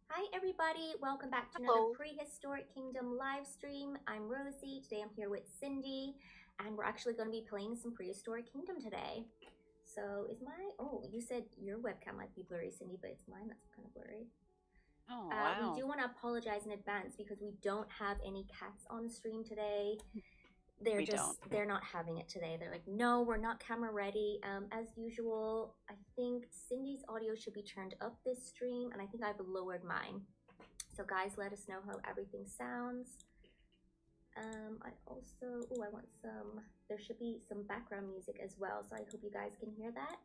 Hi everybody, welcome back to another Prehistoric Kingdom live stream. I'm Rosie, today I'm here with Cindy, and we're actually going to be playing some Prehistoric Kingdom today. So is you said your webcam might be blurry, Cindy, but it's mine that's kind of blurry. Oh, wow. We do want to apologize in advance because we don't have any cats on stream today. They're not having it today. They're like, no, we're not camera ready. As usual, I think Cindy's audio should be turned up this stream, and I think I've lowered mine. So guys, let us know how everything sounds. I want there should be some background music as well, so I hope you guys can hear that.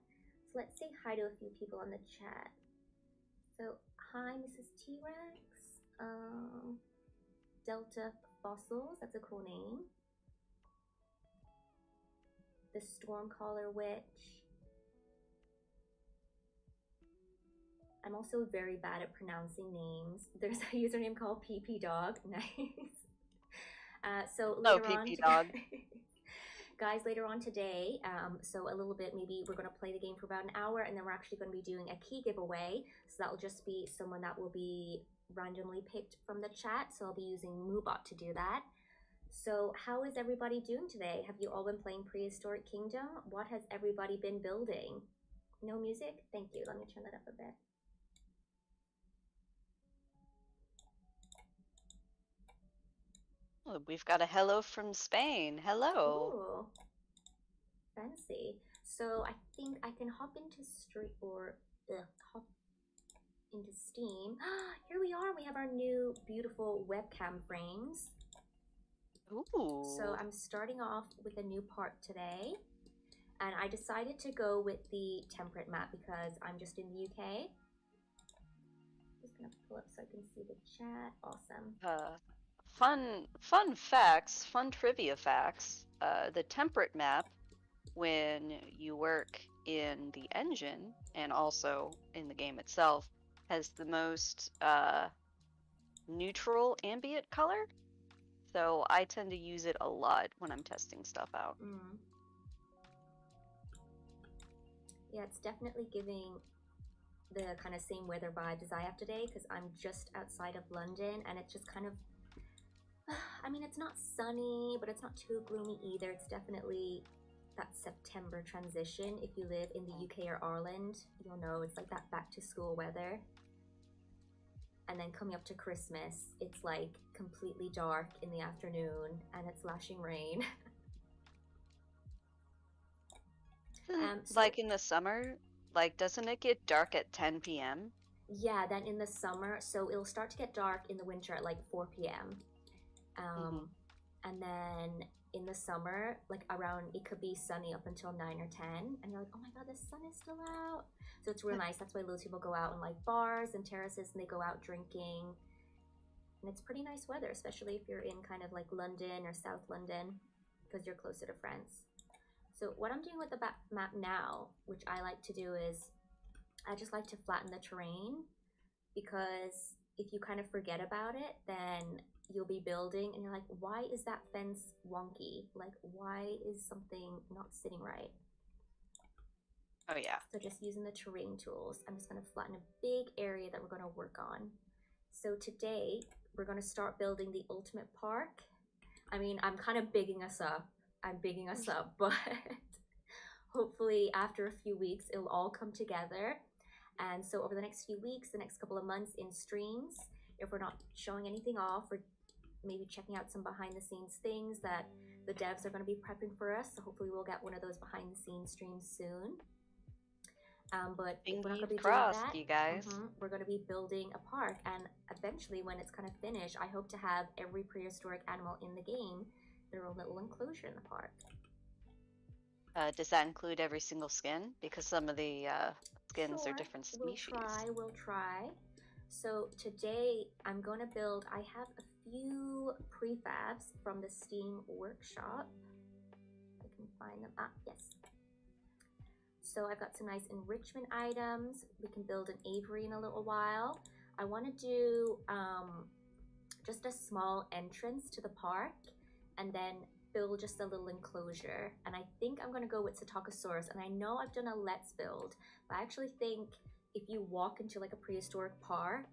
So let's say hi to a few people on the chat. So, hi, Mrs. T-Rex. Delta Fossils, that's a cool name. The Stormcaller Witch. I'm also very bad at pronouncing names. There's a username called PP Dog. Nice. So later on, Dog. guys, later on today, so a little bit, maybe we're going to play the game for about an hour, and then we're actually going to be doing a key giveaway. So that will just be someone that will be randomly picked from the chat. So I'll be using Moobot to do that. So how is everybody doing today? Have you all been playing Prehistoric Kingdom? What has everybody been building? No music? Thank you. Let me turn that up a bit. Oh, we've got a hello from Spain. Hello. Ooh, fancy. So I think I can hop into hop into Steam. Here we are. We have our new beautiful webcam frames. Ooh. So I'm starting off with a new part today, and I decided to go with the temperate map because I'm just in the UK. Just gonna pull up so I can see the chat. Awesome. Fun facts, fun trivia facts. The temperate map, when you work in the engine and also in the game itself, has the most neutral ambient color. So I tend to use it a lot when I'm testing stuff out. Yeah, it's definitely giving the kind of same weather vibes as I have today because I'm just outside of London, and it's just kind of, I mean, it's not sunny, but it's not too gloomy either. It's definitely that September transition. If you live in the UK or Ireland, you'll know it's like that back to school weather. And then coming up to Christmas, it's like completely dark in the afternoon and it's lashing rain. Like in the summer, like doesn't it get dark at 10 p.m.? Yeah, then in the summer, so it'll start to get dark in the winter at like 4 p.m. And then in the summer, like around, it could be sunny up until 9 or 10, and you're like, oh my god, the sun is still out. So it's real nice. That's why loads of people go out on like bars and terraces, and they go out drinking, and it's pretty nice weather, especially if you're in kind of like London or South London, because you're closer to France. So what I'm doing with the map now, which I like to do, is I just like to flatten the terrain, because if you kind of forget about it, then you'll be building and you're like, why is that fence wonky? Like, why is something not sitting right? Oh yeah. So just using the terrain tools, I'm just going to flatten a big area that we're going to work on. So today we're going to start building the ultimate park. I mean, I'm kind of bigging us up. But hopefully after a few weeks it'll all come together. And so over the next few weeks, the next couple of months in streams, if we're not showing anything off, or maybe checking out some behind the scenes things that the devs are going to be prepping for us. So hopefully we'll get one of those behind the scenes streams soon. But if we're not going to be doing that, you guys. We're going to be building a park, and eventually when it's kind of finished, I hope to have every prehistoric animal in the game their own little enclosure in the park. Does that include every single skin? Because some of the skins are Sure, different we'll species. try. So today I'm gonna build, I have a few prefabs from the Steam workshop. I can find them. Ah, yes. So I've got some nice enrichment items. We can build an aviary in a little while. I want to do just a small entrance to the park and then build just a little enclosure. And I think I'm going to go with Citakusaurus. And I know I've done a let's build, but I actually think if you walk into like a prehistoric park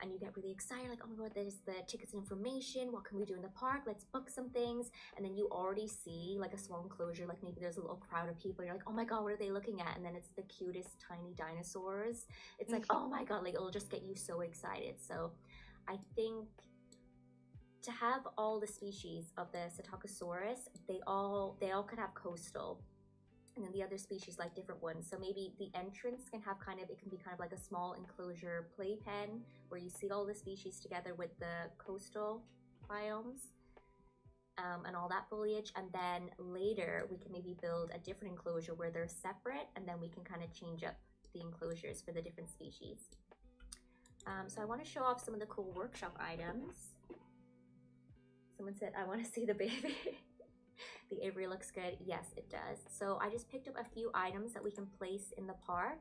and you get really excited, like, oh my god, there's the tickets and information, what can we do in the park, let's book some things, and then you already see like a small enclosure, like maybe there's a little crowd of people, you're like, oh my god, what are they looking at? And then it's the cutest tiny dinosaurs. It's like, oh my god, like it'll just get you so excited. So I think to have all the species of the Citakusaurus, they all could have coastal, and then the other species like different ones. So maybe the entrance can have kind of, it can be kind of like a small enclosure playpen where you see all the species together with the coastal biomes and all that foliage. And then later we can maybe build a different enclosure where they're separate, and then we can kind of change up the enclosures for the different species. So I want to show off some of the cool workshop items. Someone said, I want to see the baby. The aviary looks good. Yes, it does. So I just picked up a few items that we can place in the park.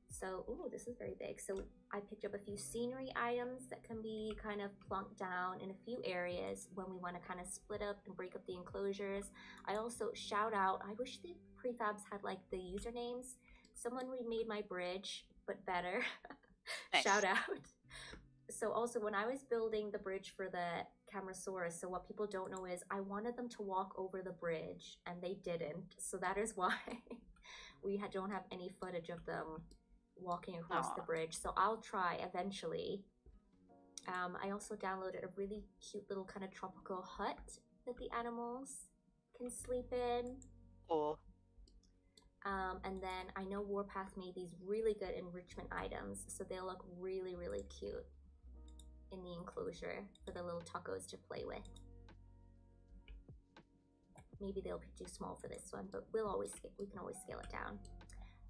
So, ooh, this is very big. So I picked up a few scenery items that can be kind of plunked down in a few areas when we want to kind of split up and break up the enclosures. I also shout out, I wish the prefabs had like the usernames. Someone remade my bridge, but better. Nice. Shout out. So also when I was building the bridge for the Camarasaurus, so what people don't know is I wanted them to walk over the bridge and they didn't. So that is why we don't have any footage of them walking across the bridge. So I'll try eventually. I also downloaded a really cute little kind of tropical hut that the animals can sleep in. Cool. And then I know Warpath made these really good enrichment items, so they'll look really, really cute in the enclosure for the little tacos to play with. Maybe they'll be too small for this one, but we can always scale it down.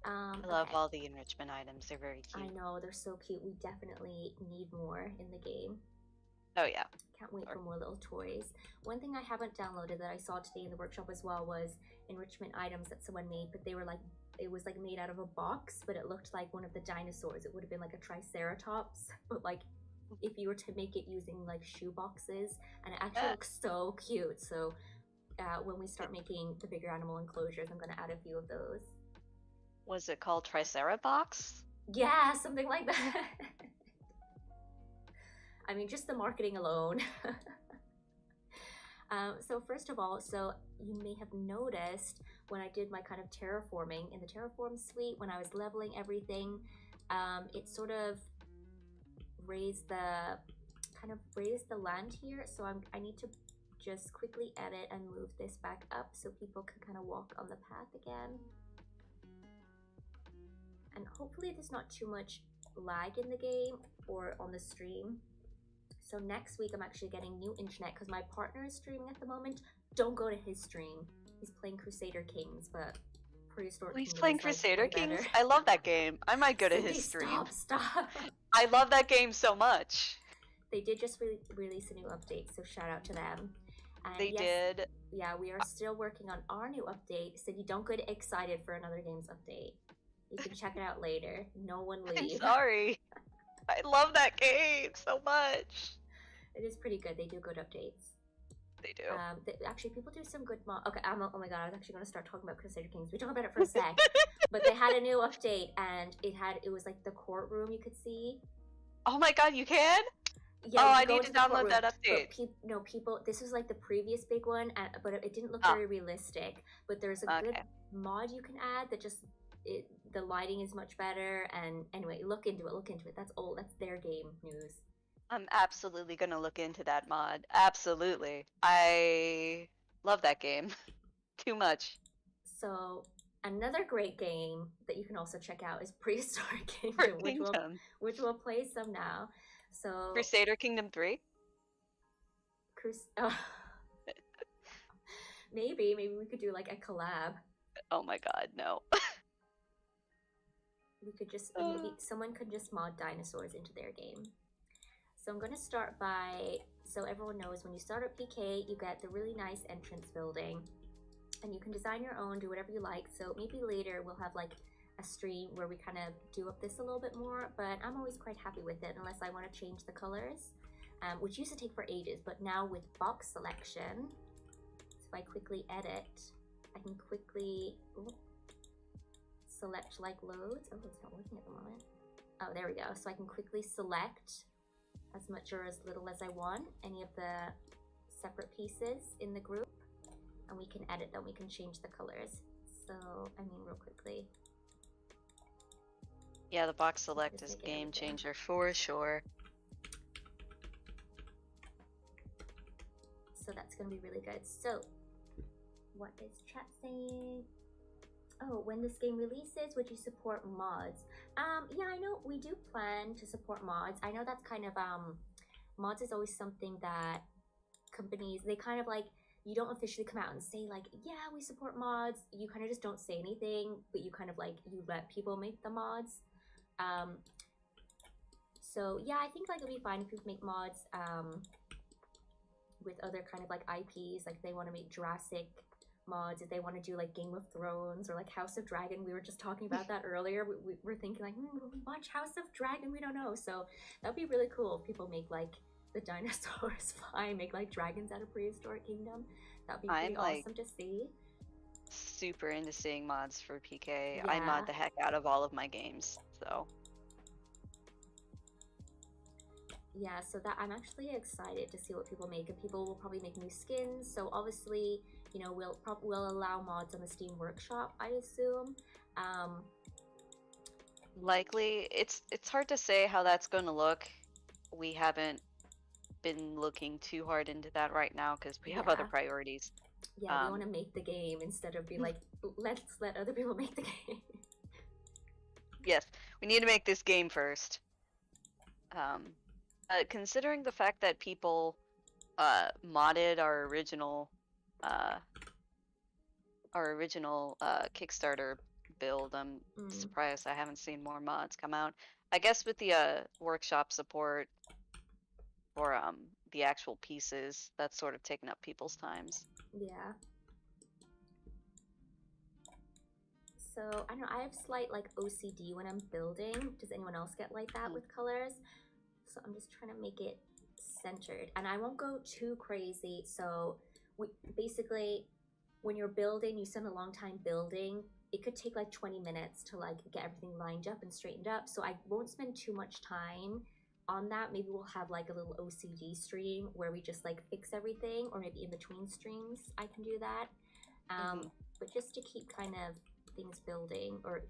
I love all the enrichment items. They're very cute. I know, they're so cute. We definitely need more in the game. Oh yeah. Can't wait for more little toys. One thing I haven't downloaded that I saw today in the workshop as well was enrichment items that someone made, but they were like, it was like made out of a box, but it looked like one of the dinosaurs. It would have been like a Triceratops, but like if you were to make it using like shoe boxes, and it actually looks so cute. So when we start making the bigger animal enclosures, I'm gonna add a few of those. Was it called Triceratops? Yeah, something like that. I mean, just the marketing alone. So first of all, so you may have noticed when I did my kind of terraforming in the terraform suite, when I was leveling everything, it sort of raised the land here. So I need to just quickly edit and move this back up so people can kind of walk on the path again. And hopefully there's not too much lag in the game or on the stream. So next week I'm actually getting new internet because my partner is streaming at the moment. Don't go to his stream. He's playing Crusader Kings, but Prehistoric. He's playing Crusader Kings? I love that game. I might go to his stream. Stop. I love that game so much. They did just release a new update, so shout out to them. And they did. Yeah, we are still working on our new update, so you don't get excited for another game's update. You can check it out later. No one leave. I'm sorry. I love that game so much. It is pretty good. They do good updates. They do. Actually, people do some good Okay, oh my god, I was actually going to start talking about Crusader Kings. We talk about it for a sec. But they had a new update, and it was like the courtroom you could see. Oh my god, you can? Yeah, oh, I need to download that update. People, this was like the previous big one, but it didn't look very realistic. But there's a good mod you can add that just... the lighting is much better, and anyway, look into it. That's their game news. I'm absolutely gonna look into that mod. Absolutely. I love that game too much. So another great game that you can also check out is Prehistoric Kingdom, which we'll play some now. So Maybe we could do like a collab. Oh my god, no. We could just maybe someone could just mod dinosaurs into their game. So I'm gonna start by, so everyone knows when you start at PK, you get the really nice entrance building, and you can design your own, do whatever you like. So maybe later we'll have like a stream where we kind of do up this a little bit more, but I'm always quite happy with it unless I want to change the colors, which used to take for ages, but now with box selection, so if I quickly edit, I can quickly select like loads. Oh, it's not working at the moment. Oh, there we go. So I can quickly select as much or as little as I want, any of the separate pieces in the group, and we can edit them, we can change the colors. So, I mean, real quickly. Yeah, the box select is a game changer for sure. So that's gonna be really good. So, what is chat saying? Oh, when this game releases, would you support mods? Yeah, I know we do plan to support mods. I know that's kind of, mods is always something that companies, they kind of like, you don't officially come out and say like, yeah, we support mods. You kind of just don't say anything, but you kind of like, you let people make the mods. So yeah, I think like it'll be fine if we make mods, with other kind of like IPs, like they want to make Jurassic mods, if they want to do like Game of Thrones or like House of Dragon. We were just talking about that earlier. We were thinking like, will we watch House of Dragon? We don't know. So that'd be really cool if people make like the dinosaurs fly, make like dragons out of Prehistoric Kingdom. That'd be pretty awesome to see. Super into seeing mods for PK. Yeah. I mod the heck out of all of my games, so. Yeah, so that I'm actually excited to see what people make, and people will probably make new skins. So obviously, you know, we'll allow mods on the Steam Workshop, I assume. Likely, it's hard to say how that's going to look. We haven't been looking too hard into that right now because we have other priorities. Yeah, we want to make the game instead of be like, let's let other people make the game. Yes, we need to make this game first. Considering the fact that people modded our original Kickstarter build, I'm surprised I haven't seen more mods come out. I guess with the workshop support for the actual pieces, that's sort of taken up people's times. Yeah. So I don't know, I have slight like OCD when I'm building. Does anyone else get like that with colors? So I'm just trying to make it centered, and I won't go too crazy. So basically, when you're building, you spend a long time building. It could take like 20 minutes to like get everything lined up and straightened up. So I won't spend too much time on that. Maybe we'll have like a little OCD stream where we just like fix everything, or maybe in between streams I can do that. But just to keep kind of things building, or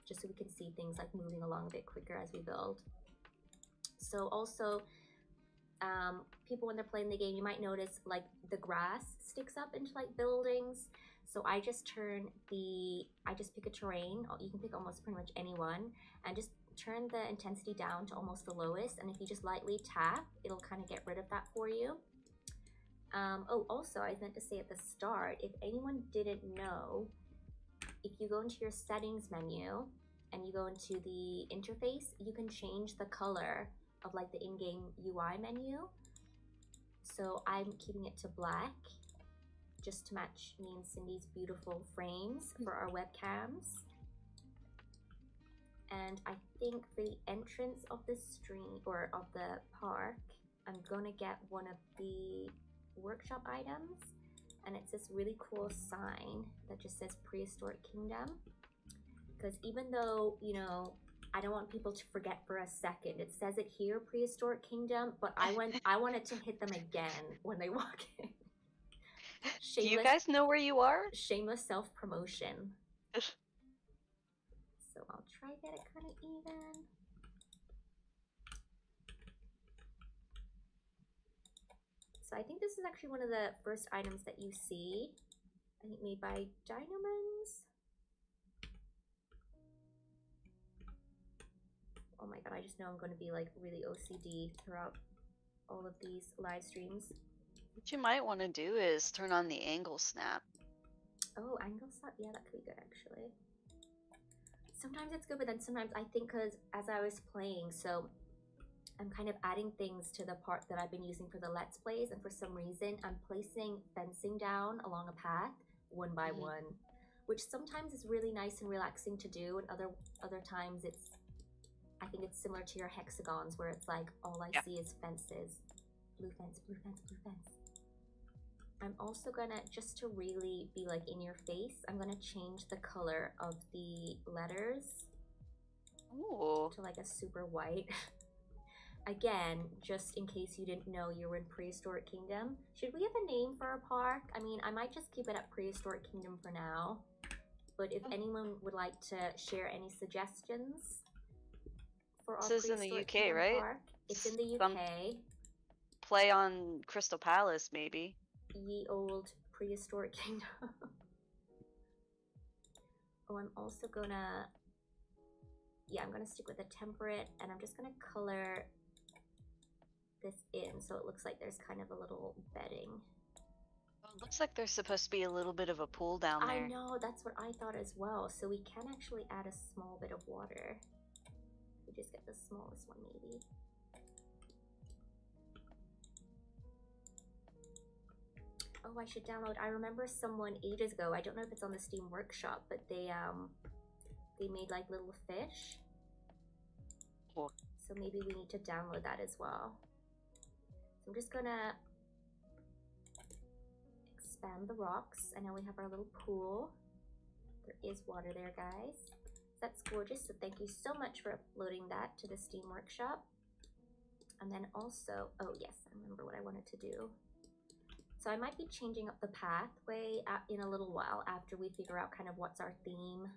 just so we can see things like moving along a bit quicker as we build. So also, people when they're playing the game, you might notice like the grass sticks up into like buildings. So I just pick a terrain. You can pick almost pretty much any one, and just turn the intensity down to almost the lowest. And if you just lightly tap, it'll kind of get rid of that for you. Oh, also I meant to say at the start, if anyone didn't know, if you go into your settings menu and you go into the interface, you can change the color of like the in-game UI menu. So I'm keeping it to black just to match me and Cindy's beautiful frames for our webcams. And I think for the entrance of the stream or of the park, I'm gonna get one of the workshop items, and it's this really cool sign that just says Prehistoric Kingdom. Because even though, you know, I don't want people to forget for a second, it says it here, Prehistoric Kingdom, but I wanted to hit them again when they walk in. Do you guys know where you are? Shameless self-promotion. So I'll try to get it kind of even. So I think this is actually one of the first items that you see. I think made by Dinomans. Oh my god, I just know I'm going to be like really OCD throughout all of these live streams. What you might want to do is turn on the angle snap. Oh, angle slot. Yeah, that could be good actually. Sometimes it's good, but then sometimes I think because as I was playing, so I'm kind of adding things to the part that I've been using for the Let's Plays, and for some reason I'm placing fencing down along a path one by one, which sometimes is really nice and relaxing to do, and other times I think it's similar to your hexagons where it's like all I see is fences. Blue fence, blue fence, blue fence. I'm also gonna, just to really be like in your face, I'm gonna change the color of the letters to like a super white. Again, just in case you didn't know you were in Prehistoric Kingdom. Should we have a name for our park? I mean, I might just keep it at Prehistoric Kingdom for now. But if anyone would like to share any suggestions for our This is in the Prehistoric UK, Kingdom right? park. It's in the UK. Play on Crystal Palace, maybe. Ye old Prehistoric Kingdom. Oh, I'm also gonna... Yeah, I'm gonna stick with a temperate, and I'm just gonna color this in so it looks like there's kind of a little bedding. Well, it looks like there's supposed to be a little bit of a pool down there. I know, that's what I thought as well. So we can actually add a small bit of water. We just get the smallest one maybe. Oh, I should download. I remember someone ages ago, I don't know if it's on the Steam Workshop, but they made like little fish. Cool. So maybe we need to download that as well. So I'm just gonna expand the rocks, and now we have our little pool. There is water there, guys. That's gorgeous, so thank you so much for uploading that to the Steam Workshop. And then also, oh yes, I remember what I wanted to do. So I might be changing up the pathway in a little while after we figure out kind of what's our theme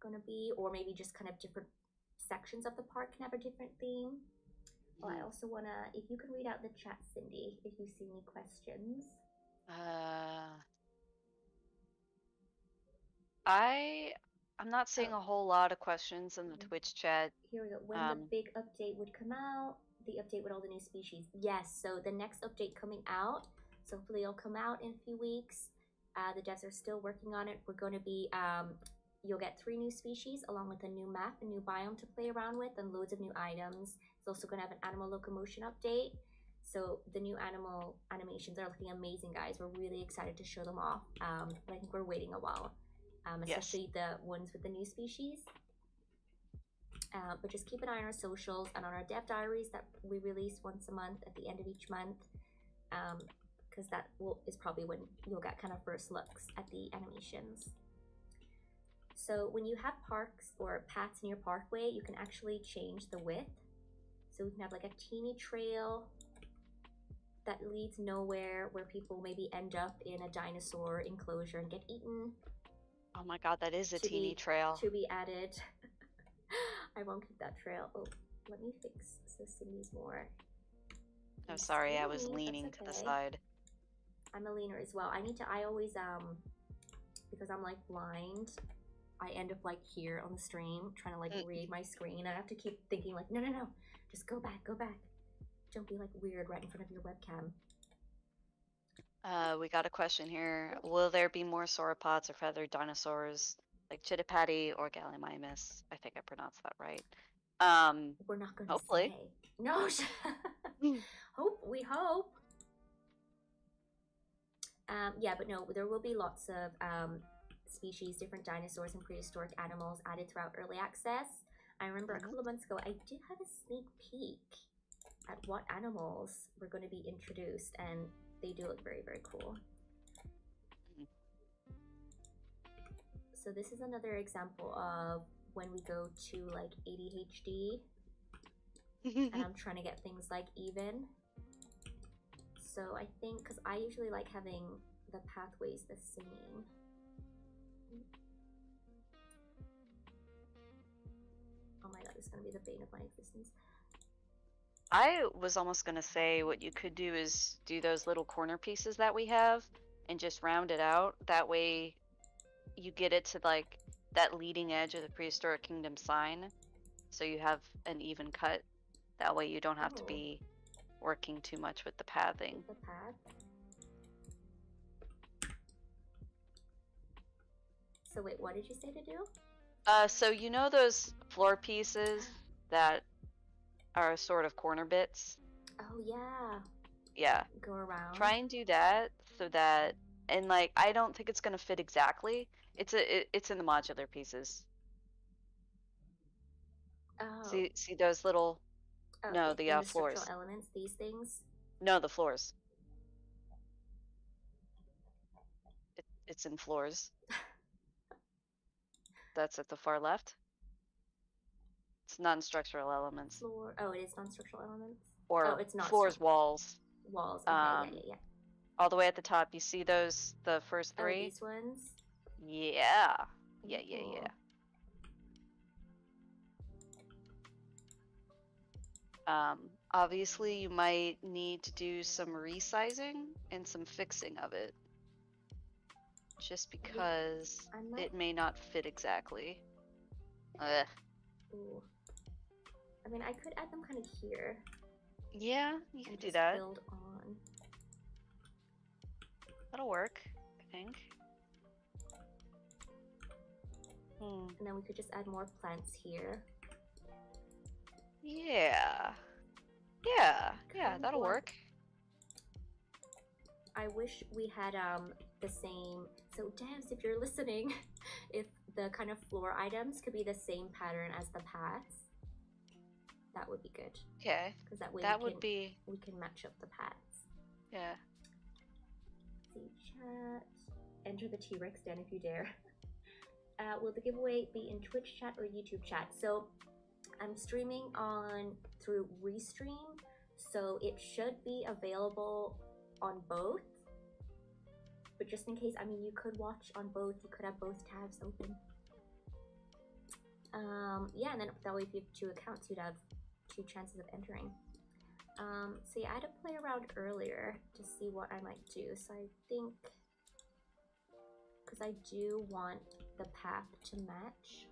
gonna be, or maybe just kind of different sections of the park can have a different theme. Oh, I also wanna, if you can read out the chat, Cindy, if you see any questions. I'm not seeing a whole lot of questions in the Twitch chat. Here we go. When the big update would come out, the update with all the new species. Yes, so the next update coming out, so hopefully it'll come out in a few weeks. The devs are still working on it. We're going to be, you'll get 3 new species along with a new map, a new biome to play around with, and loads of new items. It's also going to have an animal locomotion update. So the new animal animations are looking amazing, guys. We're really excited to show them off. But I think we're waiting a while, especially the ones with the new species. But just keep an eye on our socials and on our dev diaries that we release once a month at the end of each month, because that is probably when you'll get kind of first looks at the animations. So when you have parks or paths in your parkway, you can actually change the width. So we can have like a teeny trail that leads nowhere, where people maybe end up in a dinosaur enclosure and get eaten. Oh my god, that is a teeny trail. To be added. I won't keep that trail. Oh, let me fix so Cindy's more. I'm sorry, I was leaning to the side. I'm a leaner as well. I always, because I'm like blind, I end up like here on the stream trying to like read my screen. I have to keep thinking like, no, just go back. Don't be like weird right in front of your webcam. We got a question here. Will there be more sauropods or feathered dinosaurs like Chitapati or Gallimimus? I think I pronounced that right. We're not going to hopefully. Say. No. We hope. Yeah, but no, there will be lots of species, different dinosaurs and prehistoric animals added throughout early access. I remember a couple of months ago, I did have a sneak peek at what animals were going to be introduced, and they do look very, very cool. So this is another example of when we go to like ADHD and I'm trying to get things like even. So I think, because I usually like having the pathways the same. Oh my god, this is going to be the bane of my existence. I was almost going to say what you could do is do those little corner pieces that we have and just round it out. That way you get it to like that leading edge of the Prehistoric Kingdom sign, so you have an even cut. That way you don't have to be working too much with the pathing. The path. So wait, what did you say to do? So you know those floor pieces that are sort of corner bits? Oh yeah. Yeah. Go around. Try and do that so that, and like, I don't think it's gonna fit exactly. It's in the modular pieces. Oh. See those little, no, the the floors. structural elements, these things. No, the floors. It's in floors. That's at the far left. It's non-structural elements. Floor. Oh, it is non-structural elements. Or it's not floors, walls. Walls. Okay, yeah. All the way at the top, you see those, the first 3? Oh, these ones? Yeah. Yeah. Obviously you might need to do some resizing and some fixing of it. Just because it may not fit exactly. Ooh. I mean, I could add them kind of here. Yeah, you could do that. Build on. That'll work, I think. And then we could just add more plants here. Yeah, that'll work. I wish we had the same. So Devs, if you're listening, if the kind of floor items could be the same pattern as the paths, that would be good. Okay. Because that way we can match up the paths. Yeah. See chat. Enter the T-Rex den if you dare. Will the giveaway be in Twitch chat or YouTube chat? So I'm streaming through Restream, so it should be available on both. But just in case, I mean, you could watch on both. You could have both tabs open. Yeah, and then that way if you have 2 accounts, you'd have 2 chances of entering. So yeah, I had to play around earlier to see what I might do. So I think, because I do want the path to match.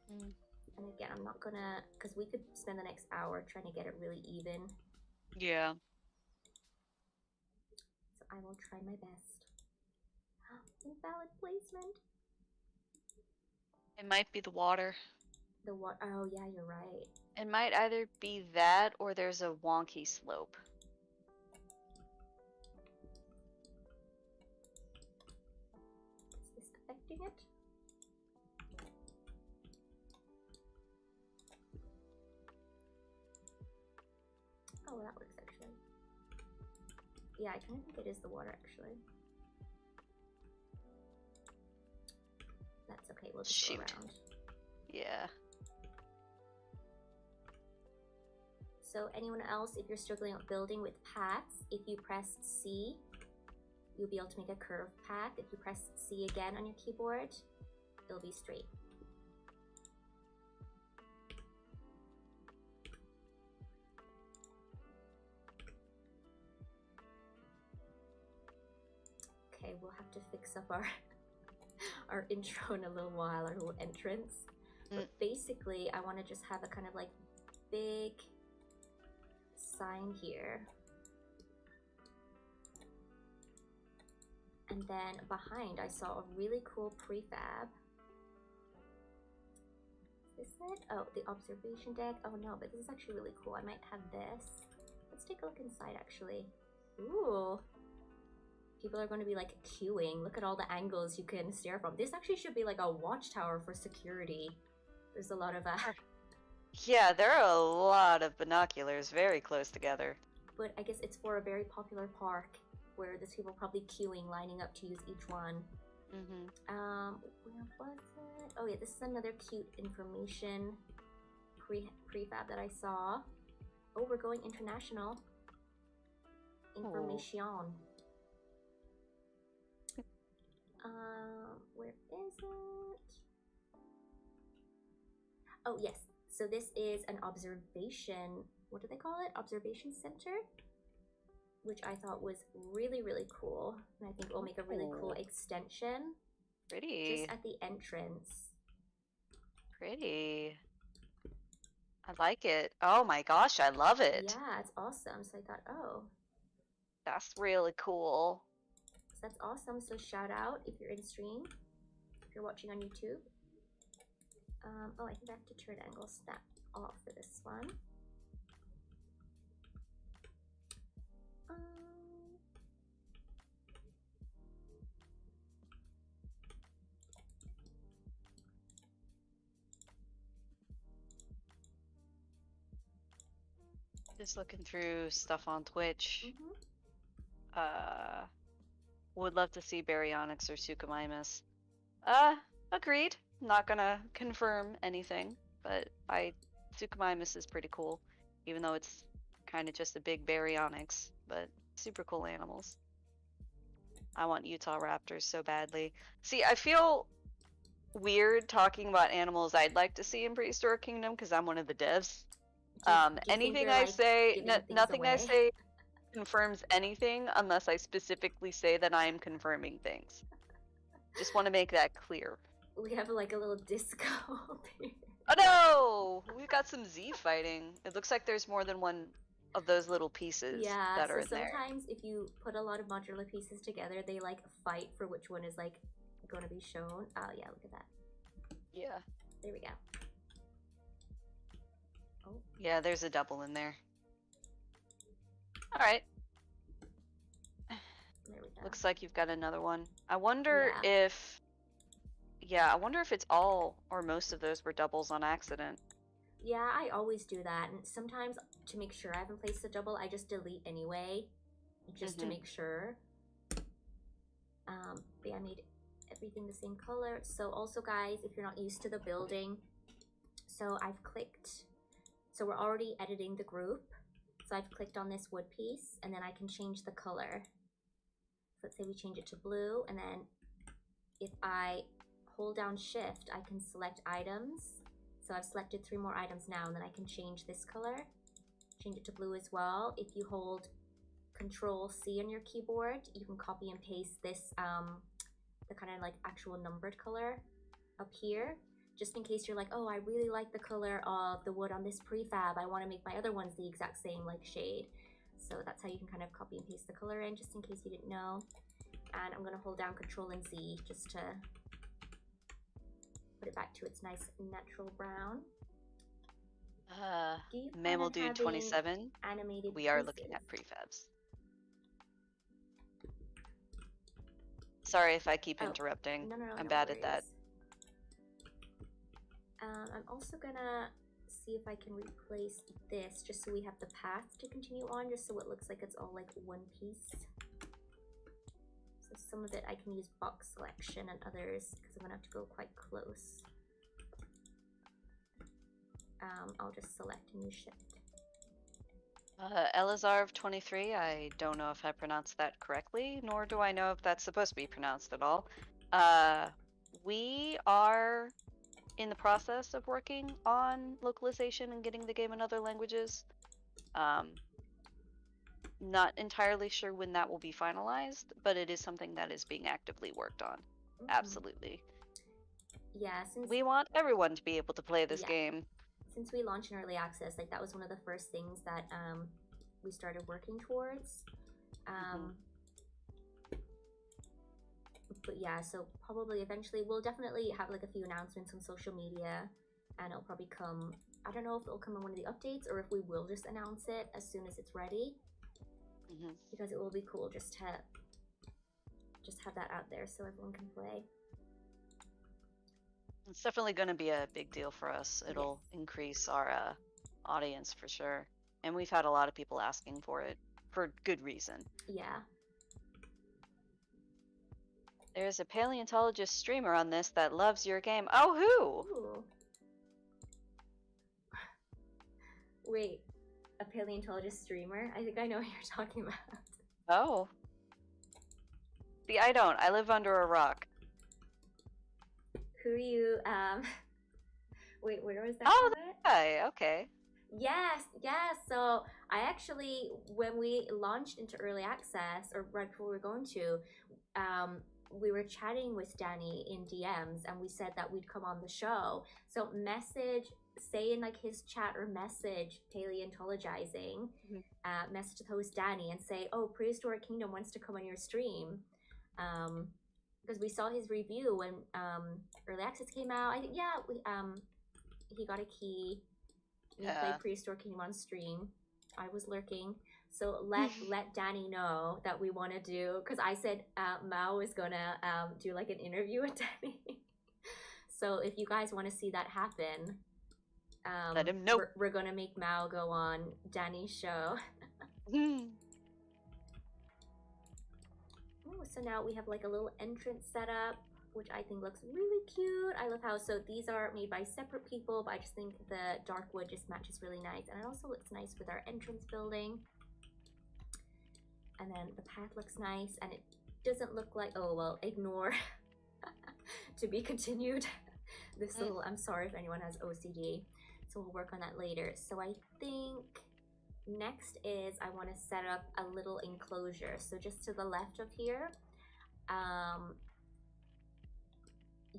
And again, I'm not gonna, because we could spend the next hour trying to get it really even. Yeah. So I will try my best. Invalid placement. It might be the water. The what? Oh yeah, you're right. It might either be that or there's a wonky slope. Is this affecting it? Oh, that works actually. Yeah, I kind of think it is the water actually. That's okay, we'll just go around. Yeah. So anyone else, if you're struggling with building with paths, if you press C, you'll be able to make a curved path. If you press C again on your keyboard, it'll be straight. Okay, we'll have to fix up our intro in a little while, our little entrance. But basically, I want to just have a kind of like big sign here. And then behind, I saw a really cool prefab. Is this it? Oh, the observation deck. Oh no, but this is actually really cool. I might have this. Let's take a look inside actually. Ooh. People are going to be like queuing. Look at all the angles you can stare from. This actually should be like a watchtower for security. There's a lot of Yeah, there are a lot of binoculars very close together. But I guess it's for a very popular park where there's people probably queuing, lining up to use each one. Where was it? Oh yeah, this is another cute information prefab that I saw. Oh, we're going international. Information. Where is it? Oh yes, so this is an observation, what do they call it? Observation center, which I thought was really, really cool. And I think it will make a really cool extension. Pretty. Just at the entrance. Pretty. I like it. Oh my gosh, I love it. Yeah, it's awesome. So I thought, oh. That's really cool. that's awesome. So shout out if you're in stream, if you're watching on YouTube. Oh, I think I have to turn angle snap off for this one. Just looking through stuff on Twitch. Would love to see Baryonyx or Suchomimus. Agreed. Not gonna confirm anything, but Suchomimus is pretty cool, even though it's kind of just a big Baryonyx, but super cool animals. I want Utah Raptors so badly. See, I feel weird talking about animals I'd like to see in Prehistoric Kingdom because I'm one of the devs. Anything I say, nothing I say confirms anything unless I specifically say that I am confirming things. Just want to make that clear. We have like a little disco. Oh no! We've got some Z fighting. It looks like there's more than one of those little pieces that are in there. Sometimes if you put a lot of modular pieces together, they like fight for which one is like going to be shown. Oh yeah, look at that. Yeah. There we go. Oh. Yeah, there's a double in there. Alright. There we go. Looks like you've got another one. I wonder if... Yeah, I wonder if it's all or most of those were doubles on accident. Yeah, I always do that. And sometimes, to make sure I haven't placed a double, I just delete anyway. Just to make sure. But yeah, I made everything the same color. So also, guys, if you're not used to the building, so I've clicked... So we're already editing the group. So I've clicked on this wood piece, and then I can change the color. So let's say we change it to blue, and then if I hold down shift, I can select items. So I've selected 3 more items now, and then I can change this color, change it to blue as well. If you hold Control C on your keyboard, you can copy and paste this, the kind of like actual numbered color up here. Just in case you're like, oh, I really like the color of the wood on this prefab. I want to make my other ones the exact same like shade. So that's how you can kind of copy and paste the color in, just in case you didn't know. And I'm going to hold down Control and Z just to put it back to its nice natural brown. Mammal Dude 27. Animated we are looking at prefabs. Sorry if I keep interrupting. No, I'm bad at that. I'm also gonna see if I can replace this just so we have the path to continue on, just so it looks like it's all like one piece. So some of it I can use box selection and others because I'm gonna have to go quite close. I'll just select and use shift. Elazar 23, I don't know if I pronounced that correctly, nor do I know if that's supposed to be pronounced at all. We are in the process of working on localization and getting the game in other languages. Not entirely sure when that will be finalized, but it is something that is being actively worked on. Absolutely. Yeah, since we want everyone to be able to play this game. Since we launched in early access, like that was one of the first things that we started working towards. But yeah, so probably eventually we'll definitely have like a few announcements on social media, and it'll probably come, I don't know if it'll come in one of the updates or if we will just announce it as soon as it's ready. Because it will be cool just to have that out there so everyone can play. It's definitely going to be a big deal for us. It'll increase our audience for sure. And we've had a lot of people asking for it for good reason. Yeah. There's a paleontologist streamer on this that loves your game. Oh, who? Ooh. Wait, a paleontologist streamer? I think I know what you're talking about. Oh. See, I don't. I live under a rock. Who are you, wait, where was that? Oh, that guy. Okay. Yes. So I actually, when we launched into early access, or right before we were going to, we were chatting with Danny in DMs, and we said that we'd come on the show. So say in like his chat or message paleontologizing, message the host Danny and say, oh, Prehistoric Kingdom wants to come on your stream. Because we saw his review when early access came out. I think he got a key. We played Prehistoric Kingdom on stream. I was lurking. So let Danny know that we want to do, because I said Mao was gonna do like an interview with Danny. So if you guys want to see that happen, let him know. We're gonna make Mao go on Danny's show. Oh, so now we have like a little entrance set up, which I think looks really cute. I love how, so these are made by separate people, but I just think the dark wood just matches really nice, and it also looks nice with our entrance building. And then the path looks nice, and it doesn't look like, oh well, ignore to be continued. This little, I'm sorry if anyone has OCD, so we'll work on that later. So I think next is I want to set up a little enclosure. So just to the left of here,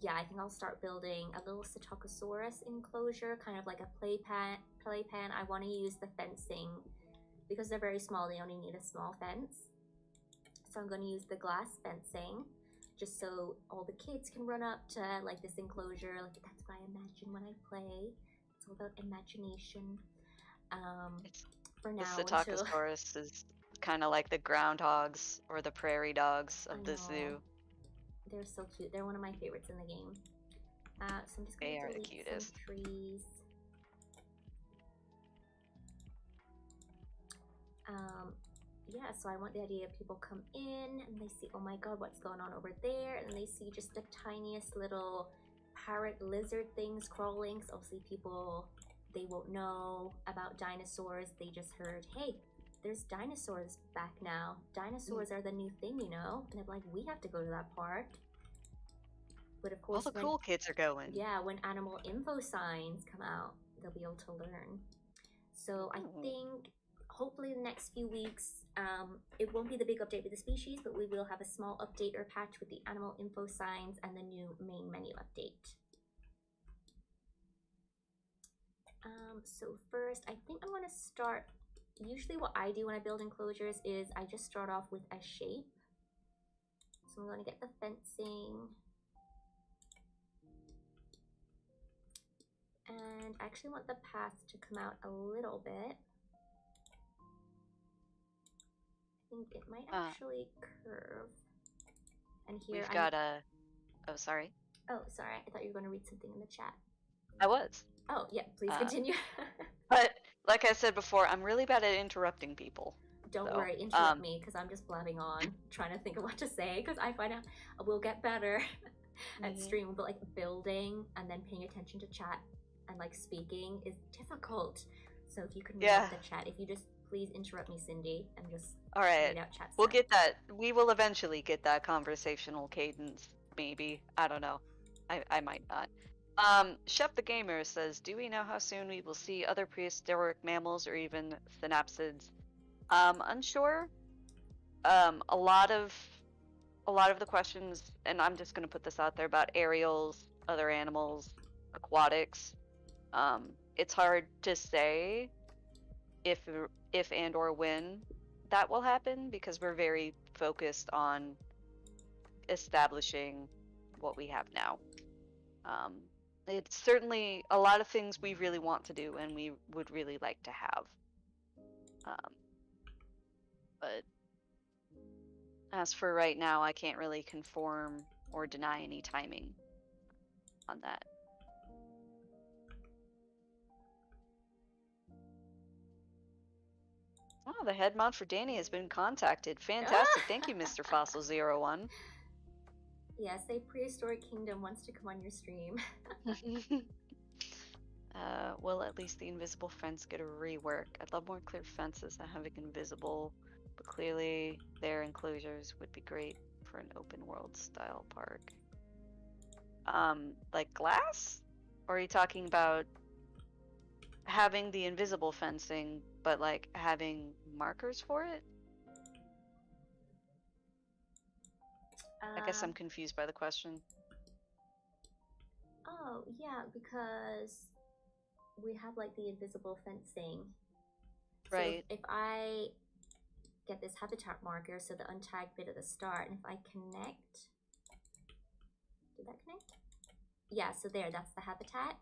yeah, I think I'll start building a little Citakusaurus enclosure, kind of like a playpen. I want to use the fencing because they're very small. They only need a small fence. So I'm going to use the glass fencing just so all the kids can run up to like this enclosure. Like that's what I imagine when I play. It's all about imagination. For now, the Citakusaurus is kind of like the groundhogs or the prairie dogs of the zoo. They're so cute. They're one of my favorites in the game. So I'm just going to delete some trees. Yeah, so I want the idea of people come in and they see, oh my god, what's going on over there? And they see just the tiniest little parrot lizard things crawling. So obviously people, they won't know about dinosaurs. They just heard, hey, there's dinosaurs back now. Dinosaurs are the new thing, you know? And they're like, we have to go to that park. But of course, all the cool kids are going. Yeah, when animal info signs come out, they'll be able to learn. So I think hopefully the next few weeks, it won't be the big update with the species, but we will have a small update or patch with the animal info signs and the new main menu update. So first, I think I'm going to start, usually what I do when I build enclosures is I just start off with a shape. So I'm going to get the fencing. And I actually want the path to come out a little bit. I think it might actually curve. And here we've got a... Oh, sorry. Oh, sorry. I thought you were going to read something in the chat. I was. Oh, yeah. Please continue. But like I said before, I'm really bad at interrupting people. Don't worry. Interrupt me because I'm just blabbing on, trying to think of what to say, because I find out we'll get better at stream. But like building and then paying attention to chat and like speaking is difficult. So if you can read the chat, if you just please interrupt me, Cindy, and just read out chat. We'll get that. We will eventually get that conversational cadence. Maybe, I don't know. I might not. Chef the Gamer says, "Do we know how soon we will see other prehistoric mammals or even synapsids?" Unsure. A lot of the questions, and I'm just gonna put this out there about aerials, other animals, aquatics. It's hard to say if and or when that will happen because we're very focused on establishing what we have now. It's certainly a lot of things we really want to do and we would really like to have. But as for right now, I can't really confirm or deny any timing on that. Oh, the head mod for Danny has been contacted. Fantastic. Thank you, Mr. Fossil01. Yeah, say Prehistoric Kingdom wants to come on your stream. Will at least the invisible fence get a rework? I'd love more clear fences than having invisible, but clearly their enclosures would be great for an open world style park. Like glass? Or are you talking about having the invisible fencing, but like having markers for it? I guess I'm confused by the question. Oh, yeah, because we have like the invisible fencing. Right. So if I get this habitat marker, so the untagged bit at the start, and if I connect, did that connect? Yeah, so there, that's the habitat.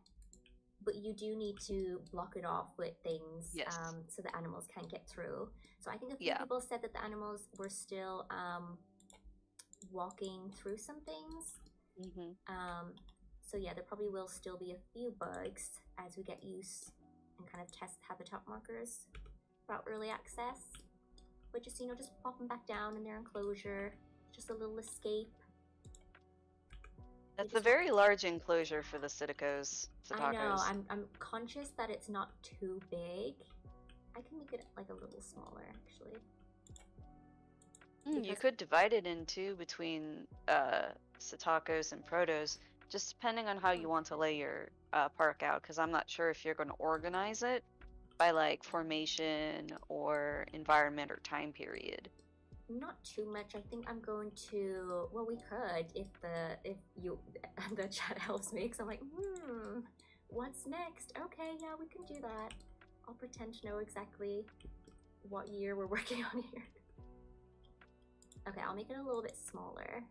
But you do need to block it off with things, Yes. so the animals can't get through. So I think a few people said that the animals were still walking through some things. So yeah, there probably will still be a few bugs as we get used and kind of test habitat markers about early access. But just, you know, just pop them back down in their enclosure. Just a little escape. That's a very large enclosure for the Citakos. I know, I'm conscious that it's not too big. I can make it like a little smaller, actually. You could divide it in two between Citakos and Protos, just depending on how you want to lay your park out, because I'm not sure if you're going to organize it by like formation or environment or time period. Not too much. I think I'm going to, well, we could if the chat helps me, because I'm like, what's next? Okay, yeah, we can do that. I'll pretend to know exactly what year we're working on here. Okay, I'll make it a little bit smaller.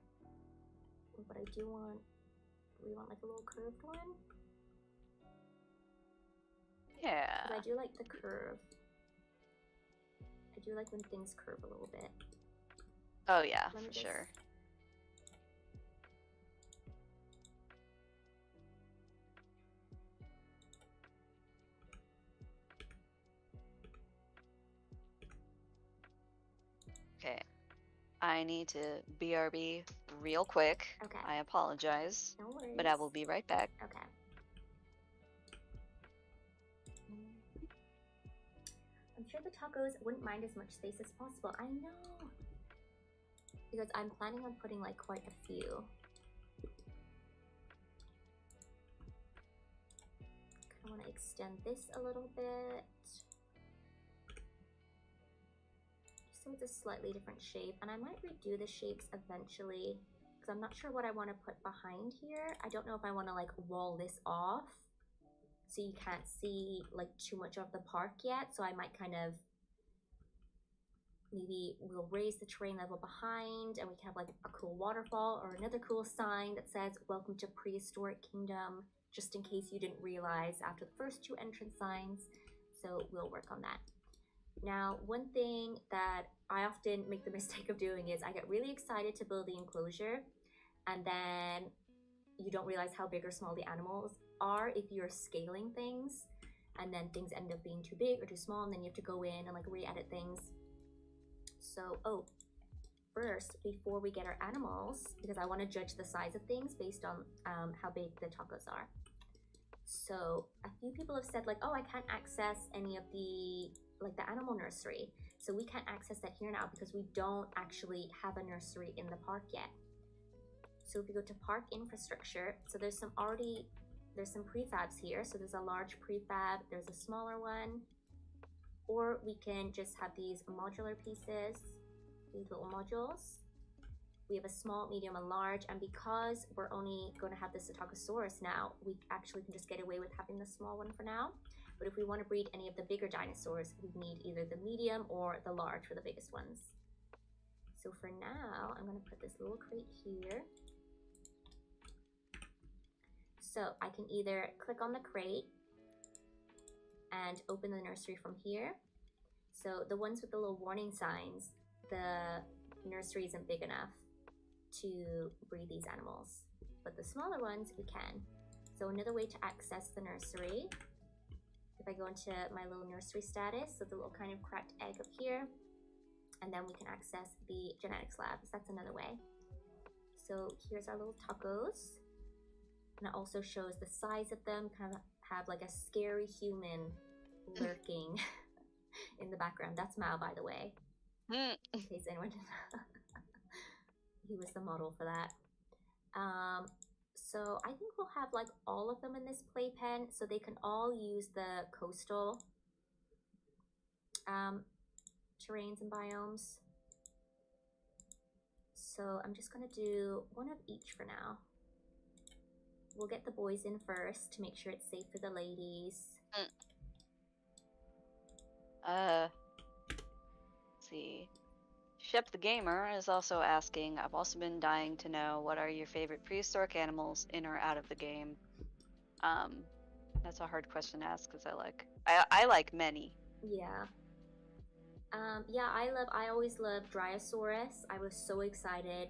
But I do we want like a little curved one? Yeah. I do like the curve. I do like when things curve a little bit. Oh yeah, for sure. Okay. I need to BRB real quick. Okay. I apologize. No worries. But I will be right back. Okay. I'm sure the tacos wouldn't mind as much space as possible. I know! Because I'm planning on putting like quite a few. I want to extend this a little bit. So it's a slightly different shape. And I might redo the shapes eventually, because I'm not sure what I want to put behind here. I don't know if I want to like wall this off so you can't see like too much of the park yet. So I might kind of, maybe we'll raise the terrain level behind and we can have like a cool waterfall or another cool sign that says welcome to Prehistoric Kingdom, just in case you didn't realize after the first two entrance signs. So we'll work on that. Now, one thing that I often make the mistake of doing is I get really excited to build the enclosure, and then you don't realize how big or small the animals are if you're scaling things, and then things end up being too big or too small, and then you have to go in and like re-edit things. So, first, before we get our animals, because I want to judge the size of things based on how big the tacos are. So a few people have said like, oh, I can't access any of the animal nursery. So we can't access that here now because we don't actually have a nursery in the park yet. So if you go to park infrastructure, so there's some prefabs here. So there's a large prefab, there's a smaller one, or we can just have these modular pieces, these little modules. We have a small, medium, and large, and because we're only going to have the Citakusaurus now, we actually can just get away with having the small one for now. But if we want to breed any of the bigger dinosaurs, we need either the medium or the large for the biggest ones. So for now, I'm going to put this little crate here. So I can either click on the crate and open the nursery from here. So the ones with the little warning signs, the nursery isn't big enough to breed these animals, but the smaller ones we can. So another way to access the nursery, if I go into my little nursery status, so the little kind of cracked egg up here, and then we can access the genetics labs. That's another way. So here's our little tacos, and it also shows the size of them, kind of have like a scary human lurking in the background. That's Mao, by the way, in case anyone didn't know. He was the model for that. So I think we'll have like all of them in this playpen, so they can all use the coastal terrains and biomes. So I'm just gonna do one of each for now. We'll get the boys in first to make sure it's safe for the ladies. Let's see. Shep the Gamer is also asking, I've also been dying to know what are your favorite prehistoric animals in or out of the game. That's a hard question to ask because I like many. Yeah. Yeah, I always loved Dryosaurus. I was so excited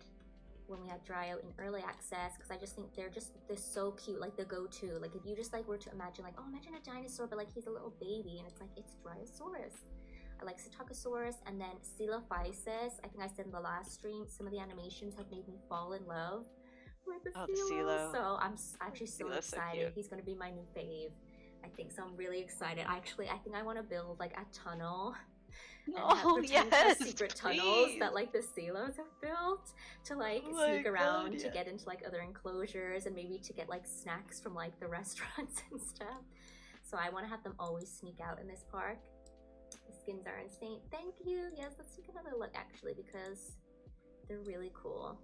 when we had Dryo in early access because I just think they're so cute, like the go-to. Like if you just like were to imagine like, oh, imagine a dinosaur, but like he's a little baby, and it's like it's Dryosaurus. I like Citakusaurus, and then Coelophysis. I think I said in the last stream, some of the animations have made me fall in love with the Coelo. So I'm actually so excited. So he's gonna be my new fave. I think so. I'm really excited. I think I want to build like a tunnel. And have secret tunnels that like the Coelos have built to like sneak around to get into like other enclosures and maybe to get like snacks from like the restaurants and stuff. So I want to have them always sneak out in this park. The skins are insane. Thank you. Yes, let's take another look actually because they're really cool.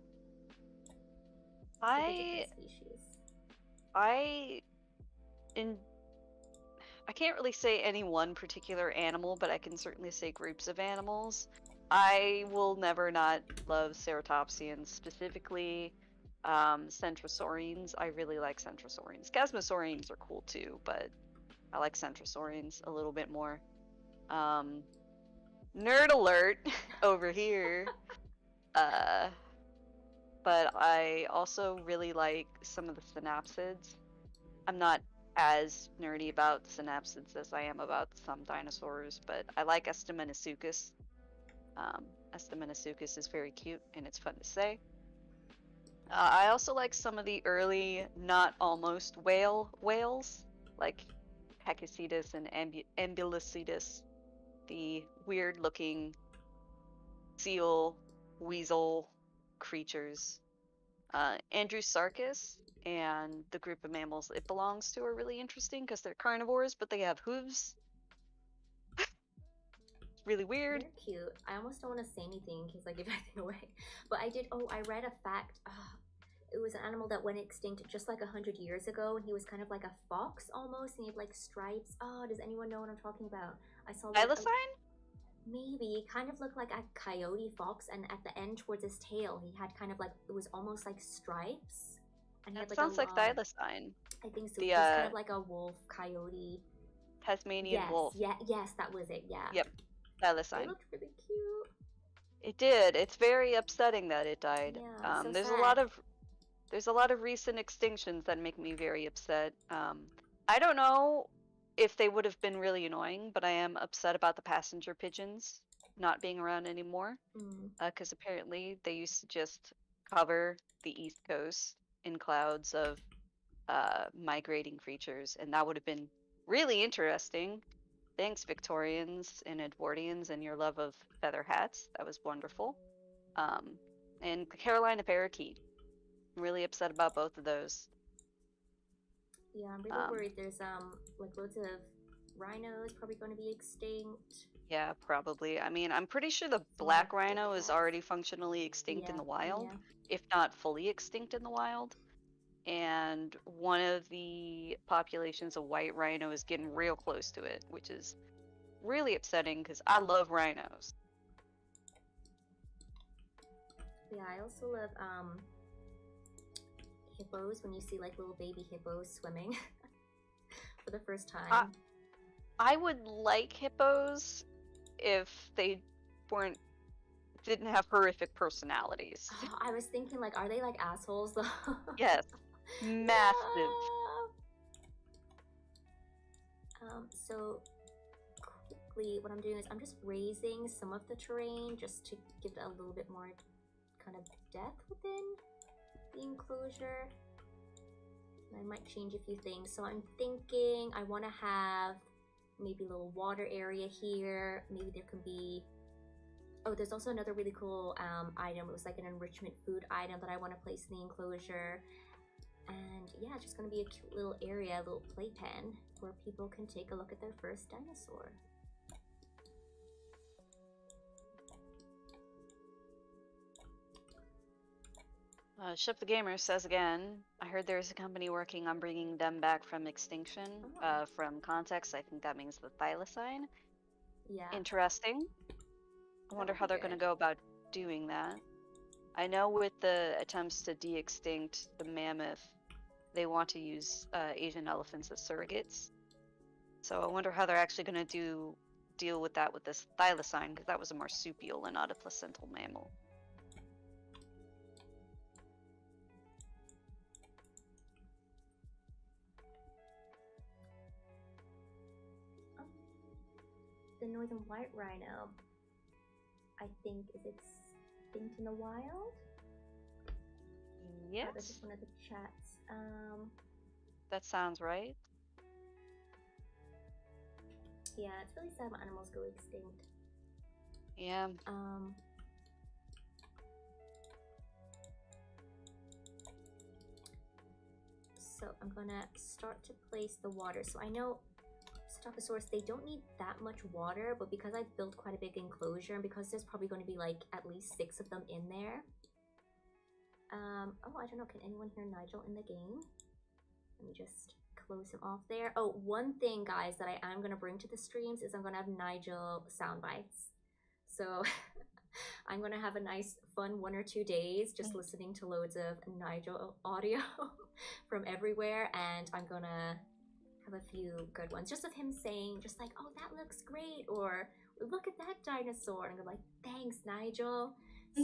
I can't really say any one particular animal, but I can certainly say groups of animals. I will never not love ceratopsians, specifically centrosaurines. I really like centrosaurines. Chasmosaurines are cool too, but I like centrosaurines a little bit more. Nerd alert over here. But I also really like some of the synapsids. I'm not as nerdy about synapsids as I am about some dinosaurs, but I like Estamenasuchus. Estamenasuchus is very cute and it's fun to say. I also like some of the early, not almost whales, like Pachycetus and Ambulocetus, the weird-looking seal, weasel creatures. Andrewsarchus and the group of mammals it belongs to are really interesting because they're carnivores, but they have hooves. Really weird. They're cute. I almost don't want to say anything in case I give anything away. But I read a fact. It was an animal that went extinct just like 100 years ago, and he was kind of like a fox almost, and he had like stripes. Oh, does anyone know what I'm talking about? I saw like maybe he kind of looked like a coyote fox, and at the end towards his tail, he had kind of like it was almost like stripes. And he that had, sounds like Thylacine. I think so. It was kind of like a wolf coyote. Tasmanian wolf. Yes, that was it. Yeah. Yep. Thylacine. It looked really cute. It did. It's very upsetting that it died. Yeah, so there's sad. There's a lot of recent extinctions that make me very upset. I don't know if they would have been really annoying, but I am upset about the passenger pigeons not being around anymore. Because apparently they used to just cover the East Coast in clouds of migrating creatures, and that would have been really interesting. Thanks, Victorians and Edwardians, and your love of feather hats. That was wonderful. And the Carolina parakeet. I'm really upset about both of those. Yeah, I'm really worried. There's like loads of rhinos probably going to be extinct. Yeah, probably. I mean, I'm pretty sure the black rhino is already functionally extinct in the wild, if not fully extinct in the wild. And one of the populations of white rhino is getting real close to it, which is really upsetting because I love rhinos. Yeah, I also love hippos when you see like little baby hippos swimming for the first time. I would like hippos if they didn't have horrific personalities. Oh, I was thinking like, are they like assholes though? Yes. Massive. So quickly what I'm doing is I'm just raising some of the terrain just to give it a little bit more kind of depth within the enclosure. I might change a few things. So I'm thinking I want to have maybe a little water area here. Maybe there can be, oh, there's also another really cool item. It was like an enrichment food item that I want to place in the enclosure. And yeah, it's just going to be a cute little area, a little playpen where people can take a look at their first dinosaur. Ship the Gamer says again, I heard there's a company working on bringing them back from extinction. From context, I think that means the thylacine. Yeah. Interesting. I wonder how they're going to go about doing that. I know with the attempts to de-extinct the mammoth, they want to use Asian elephants as surrogates. So I wonder how they're actually going to deal with that with this thylacine, because that was a marsupial and not a placental mammal. The northern white rhino, I think, is extinct in the wild? Yes. That's just one of the chats. That sounds right. Yeah, it's really sad when animals go extinct. Yeah. So I'm gonna start to place the water. So I know Citakusaurus, they don't need that much water, but because I've built quite a big enclosure, and because there's probably going to be like at least 6 of them in there. Oh, I don't know, can anyone hear Nigel in the game? Let me just close him off there. Oh, one thing, guys, that I am going to bring to the streams is I'm going to have Nigel sound bites. So I'm going to have a nice, fun 1 or 2 days just listening to loads of Nigel audio from everywhere, and I'm going to have a few good ones just of him saying just like, oh, that looks great, or look at that dinosaur, and I'm like, thanks, Nigel.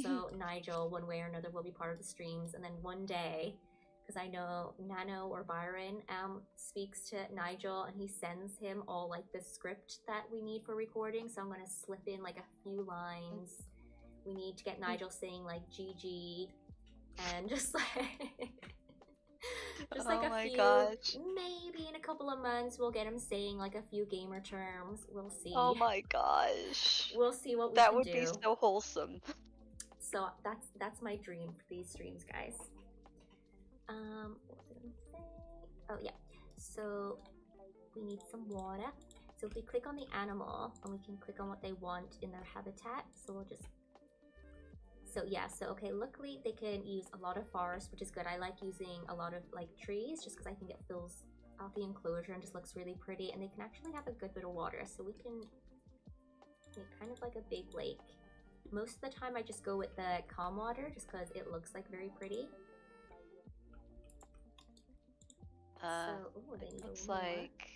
So Nigel, one way or another, will be part of the streams, and then one day, because I know Nano or Byron speaks to Nigel, and he sends him all like the script that we need for recording, so I'm going to slip in like a few lines. We need to get Nigel saying like GG, and just like just like a few, gosh. maybe in a couple of months we'll get him saying like a few gamer terms. We'll see. Oh my gosh. We'll see what we that can would do. Be so wholesome. So that's my dream for these streams, guys. What was I gonna say? Oh yeah. So we need some water. So if we click on the animal, and we can click on what they want in their habitat. So we'll just. So yeah, so okay, luckily they can use a lot of forest, which is good. I like using a lot of like trees just because I think it fills out the enclosure and just looks really pretty, and they can actually have a good bit of water, so we can make kind of like a big lake. Most of the time I just go with the calm water just because it looks like very pretty. They need looks a like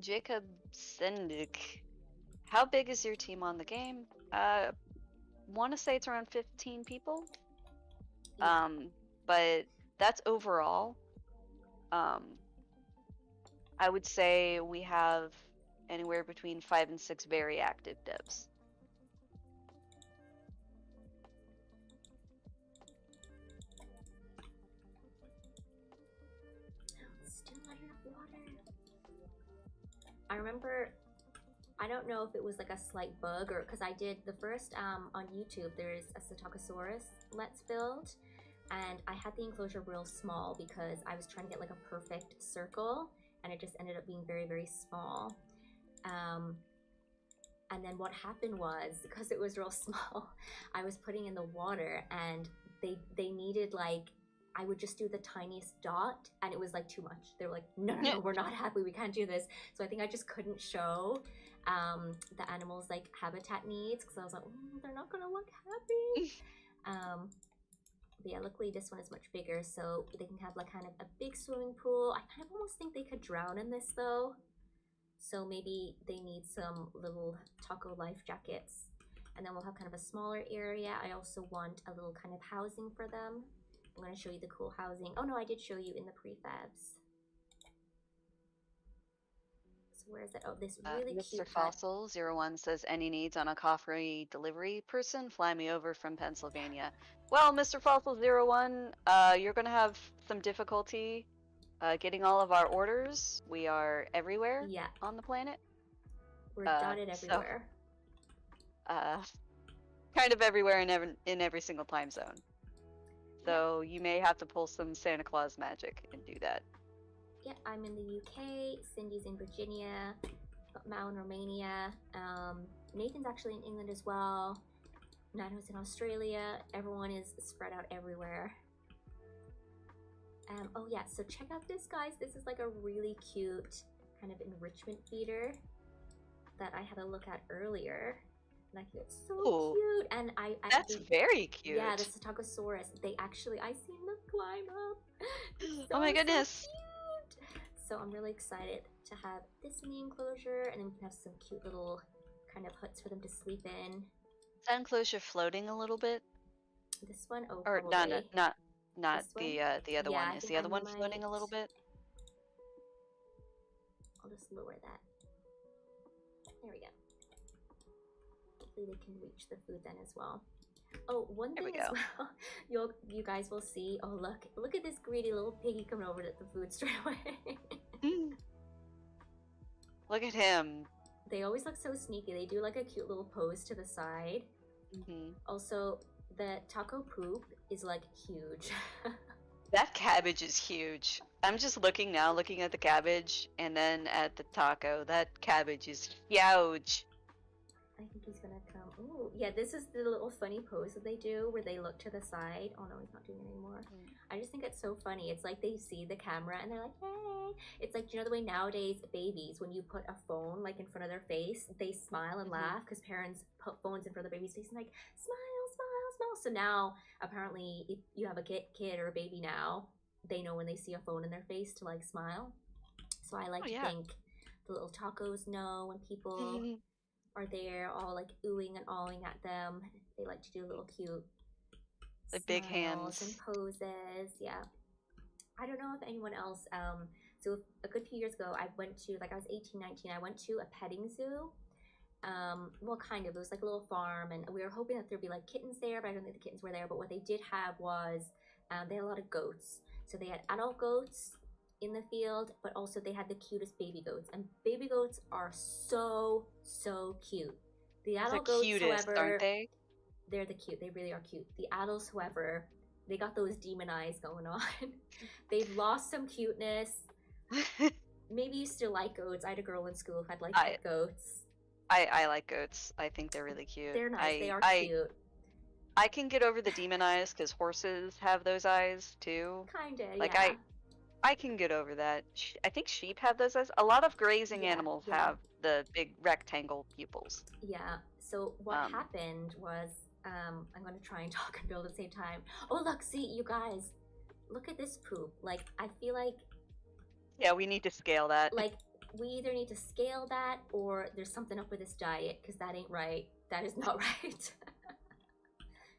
Jacob Sendik. How big is your team on the game? Want to say it's around 15 people. Yeah. But that's overall. I would say we have anywhere between 5 and 6 very active devs. Still not enough water. I remember, I don't know if it was like a slight bug or because I did the first on YouTube, there's a Citakusaurus Let's Build, and I had the enclosure real small because I was trying to get like a perfect circle, and it just ended up being very, very small. And then what happened was, because it was real small, I was putting in the water, and they needed like, I would just do the tiniest dot, and it was like too much. They were like, no, we're not happy, we can't do this. So I think I just couldn't show the animals like habitat needs, because I was like, they're not gonna look happy. But yeah, luckily this one is much bigger, so they can have like kind of a big swimming pool. I kind of almost think they could drown in this though, so maybe they need some little taco life jackets. And then we'll have kind of a smaller area. I also want a little kind of housing for them. I'm going to show you the cool housing. Oh no, I did show you in the prefabs. So where is it? Oh, this really cute Mr. Fossil 01 says, any needs on a coffee delivery person? Fly me over from Pennsylvania. Well, Mr. Fossil 01, you're going to have some difficulty getting all of our orders. We are everywhere on the planet. We're dotted everywhere. Kind of everywhere in every single time zone. So you may have to pull some Santa Claus magic and do that. Yeah, I'm in the UK, Cindy's in Virginia, Mao in Romania, Nathan's actually in England as well, Nano's in Australia. Everyone is spread out everywhere. Oh yeah, so check out this, guys. This is like a really cute kind of enrichment feeder that I had a look at earlier. And I think it's so Ooh, cute. And that's very cute. yeah, the Citakusaurus, I seen them climb up. It's Oh my so goodness. cute. So I'm really excited to have this in the enclosure, and then we can have some cute little kind of huts for them to sleep in. Is that enclosure floating a little bit? This one, oh, Or probably. not This one? the other Yeah, one. I Is think the other I one floating a little might. bit? I'll just lower that. There we go. Hopefully they can reach the food then as well. Oh, one There we thing as go. well, you guys will see. Oh, look at this greedy little piggy coming over to the food straight away. Look at him. They always look so sneaky. They do like a cute little pose to the side. Mm-hmm. Also, the taco poop is like huge. That cabbage is huge. I'm just looking now, looking at the cabbage, and then at the taco. That cabbage is huge. I think he's gonna come. Ooh, yeah, this is the little funny pose that they do where they look to the side. Oh no, he's not doing it anymore. I just think it's so funny. It's like they see the camera and they're like, hey. It's like, you know the way nowadays babies, when you put a phone like in front of their face, they smile and laugh because parents put phones in front of the baby's face and like, smile, smile, smile. So now, apparently, if you have a kid or a baby now, they know when they see a phone in their face to like smile. So I like to think the little tacos know when people are there all like oohing and awing at them. They like to do little cute like big hands and poses. Yeah. I don't know if anyone else so a good few years ago I went to, like, I was 18, 19, I went to a petting zoo. Well, kind of, it was like a little farm, and we were hoping that there'd be like kittens there, but I don't think the kittens were there. But what they did have was they had a lot of goats. So they had adult goats in the field, but also they had the cutest baby goats, and baby goats are so cute. The adult goats, cutest, however, aren't they? They're the cute. They really are cute. The adults, however, they got those demon eyes going on. They've lost some cuteness. Maybe you still like goats. I had a girl in school who had like goats. I like goats. I think they're really cute. They're nice. They are cute. I can get over the demon eyes because horses have those eyes too. Kinda, like, yeah. I can get over that. I think sheep have those eyes. A lot of grazing animals have the big rectangle pupils. Yeah. So what happened was, I'm going to try and talk and build at the same time. Oh, look, see, you guys, look at this poop. Like, I feel like... Yeah, we need to scale that. Like, we either need to scale that or there's something up with this diet, because that ain't right. That is not right.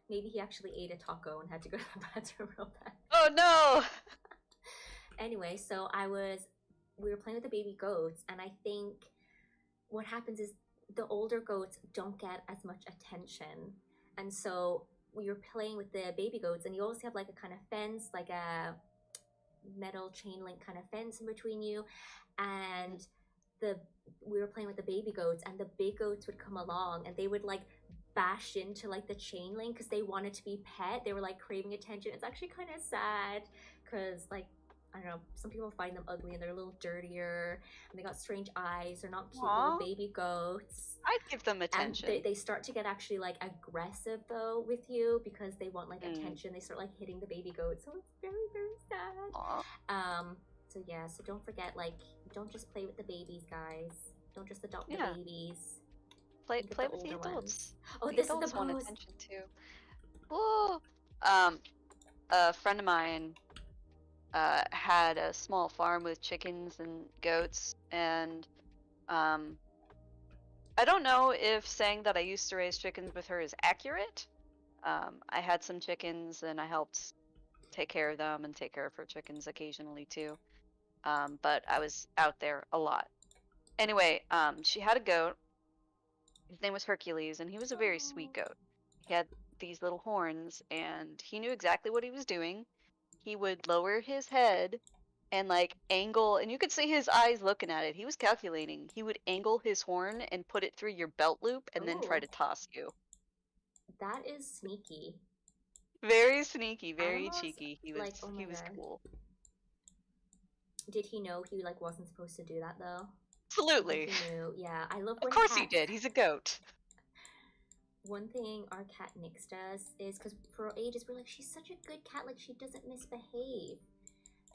Maybe he actually ate a taco and had to go to the bathroom real bad. Oh, no! Anyway, so we were playing with the baby goats, and I think what happens is the older goats don't get as much attention. And so we were playing with the baby goats, and you always have like a kind of fence, like a metal chain link kind of fence in between you. And we were playing with the baby goats, and the big goats would come along and they would like bash into like the chain link because they wanted to be pet. They were like craving attention. It's actually kind of sad because, like, I don't know, some people find them ugly and they're a little dirtier and they got strange eyes. They're not cute little baby goats. I'd give them attention. And they start to get actually like aggressive though with you because they want like attention. They start like hitting the baby goats. So it's very, very sad. So yeah, so don't forget, like, don't just play with the babies, guys. Don't just adopt the babies. Play with the adults. Oh, the this adults is the want pose. attention too. Whoa! A friend of mine had a small farm with chickens and goats, and I don't know if saying that I used to raise chickens with her is accurate. I had some chickens and I helped take care of them and take care of her chickens occasionally too. But I was out there a lot. Anyway, she had a goat. His name was Hercules, and he was a very sweet goat. He had these little horns, and he knew exactly what he was doing. He would lower his head and like angle, and you could see his eyes looking at it. He was calculating. He would angle his horn and put it through your belt loop and then try to toss you. That is sneaky. Very sneaky, very cheeky. He was cool. Did he know he like wasn't supposed to do that though? Absolutely. He knew. Yeah, I love. Of course he did. He's a goat. One thing our cat Nix does is, because for ages we're like, she's such a good cat, like she doesn't misbehave.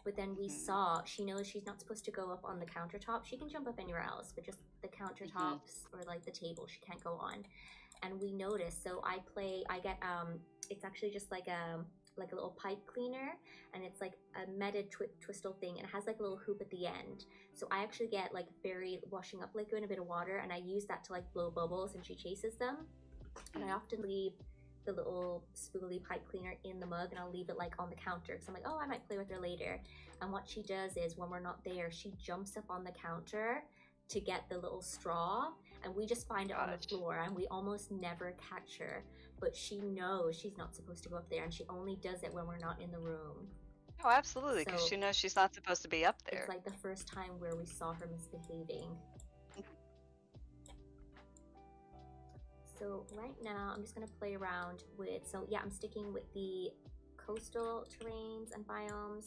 But then we saw, she knows she's not supposed to go up on the countertop. She can jump up anywhere else, but just the countertops or like the table she can't go on. and we noticed. So I get it's actually just like a little pipe cleaner, and it's like a metal twistle thing, and it has like a little hoop at the end. So I actually get like fairy washing up liquid and a bit of water, and I use that to like blow bubbles, and she chases them. And I often leave the little spoolie pipe cleaner in the mug, and I'll leave it like on the counter because I'm like, oh, I might play with her later. And what she does is when we're not there, she jumps up on the counter to get the little straw, and we just find it on the floor, and we almost never catch her. But she knows she's not supposed to go up there, and she only does it when we're not in the room. Oh, absolutely, because So she knows she's not supposed to be up there. it's like the first time where we saw her misbehaving. So right now I'm just gonna play around with, so yeah, I'm sticking with the coastal terrains and biomes.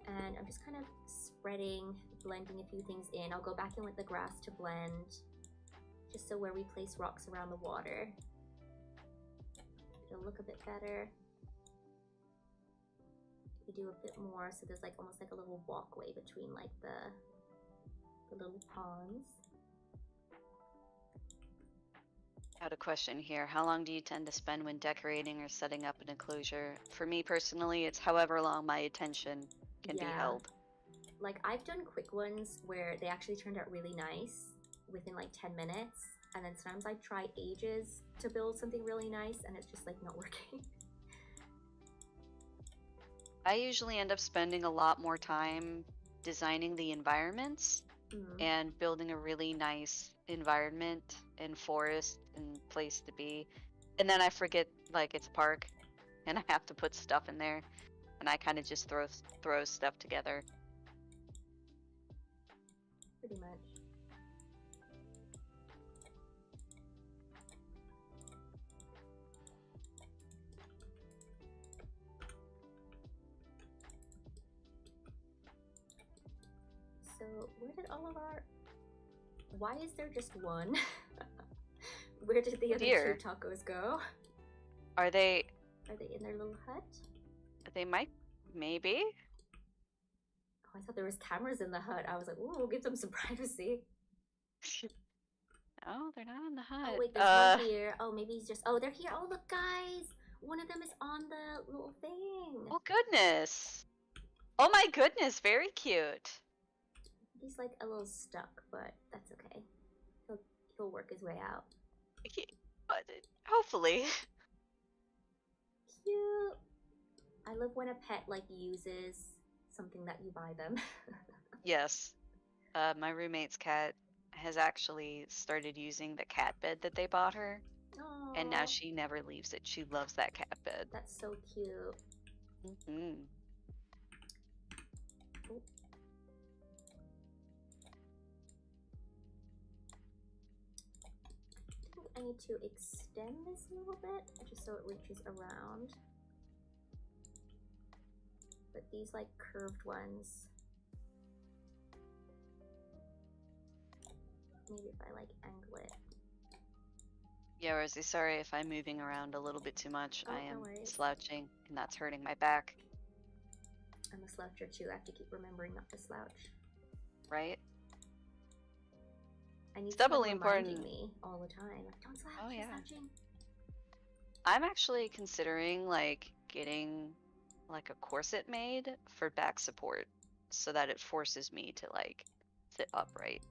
And I'm just kind of spreading, blending a few things in. I'll go back in with the grass to blend, just so where we place rocks around the water, it'll look a bit better. We do a bit more, so there's like almost like a little walkway between like the little ponds. I had a question here. How long do you tend to spend when decorating or setting up an enclosure? For me personally, it's however long my attention can be held. Like I've done quick ones where they actually turned out really nice within like 10 minutes, and then sometimes I try ages to build something really nice and it's just like not working. I usually end up spending a lot more time designing the environments and building a really nice environment and forest and place to be. And then I forget like it's a park and I have to put stuff in there, and I kind of just throw stuff together. Pretty much. So where did all of our... Why is there just one? Where did the other two tacos go? Are they in their little hut? They might, maybe. Oh, I thought there was cameras in the hut. I was like, ooh, we'll give them some privacy. No, they're not in the hut. Oh wait, there's one here. Oh, maybe he's just... Oh, they're here. Oh, look, guys! One of them is on the little thing. Oh, goodness. Oh my goodness, very cute. He's like a little stuck, but that's okay. He'll work his way out. Hopefully. Cute. I love when a pet like uses something that you buy them. Yes. My roommate's cat has actually started using the cat bed that they bought her. Aww. And now she never leaves it. She loves that cat bed. That's so cute. Mm-hmm. I need to extend this a little bit just so it reaches around. But these like curved ones, maybe if I like angle it. Yeah, Rosie, sorry if I'm moving around a little bit too much. Oh, I am no worries. slouching and that's hurting my back. I'm a sloucher too. I have to keep remembering not to slouch. Right? I need It's doubly important. reminding me all the time. Like, don't slouch. Oh, yeah. Slouching. I'm actually considering like getting like a corset made for back support so that it forces me to like sit upright.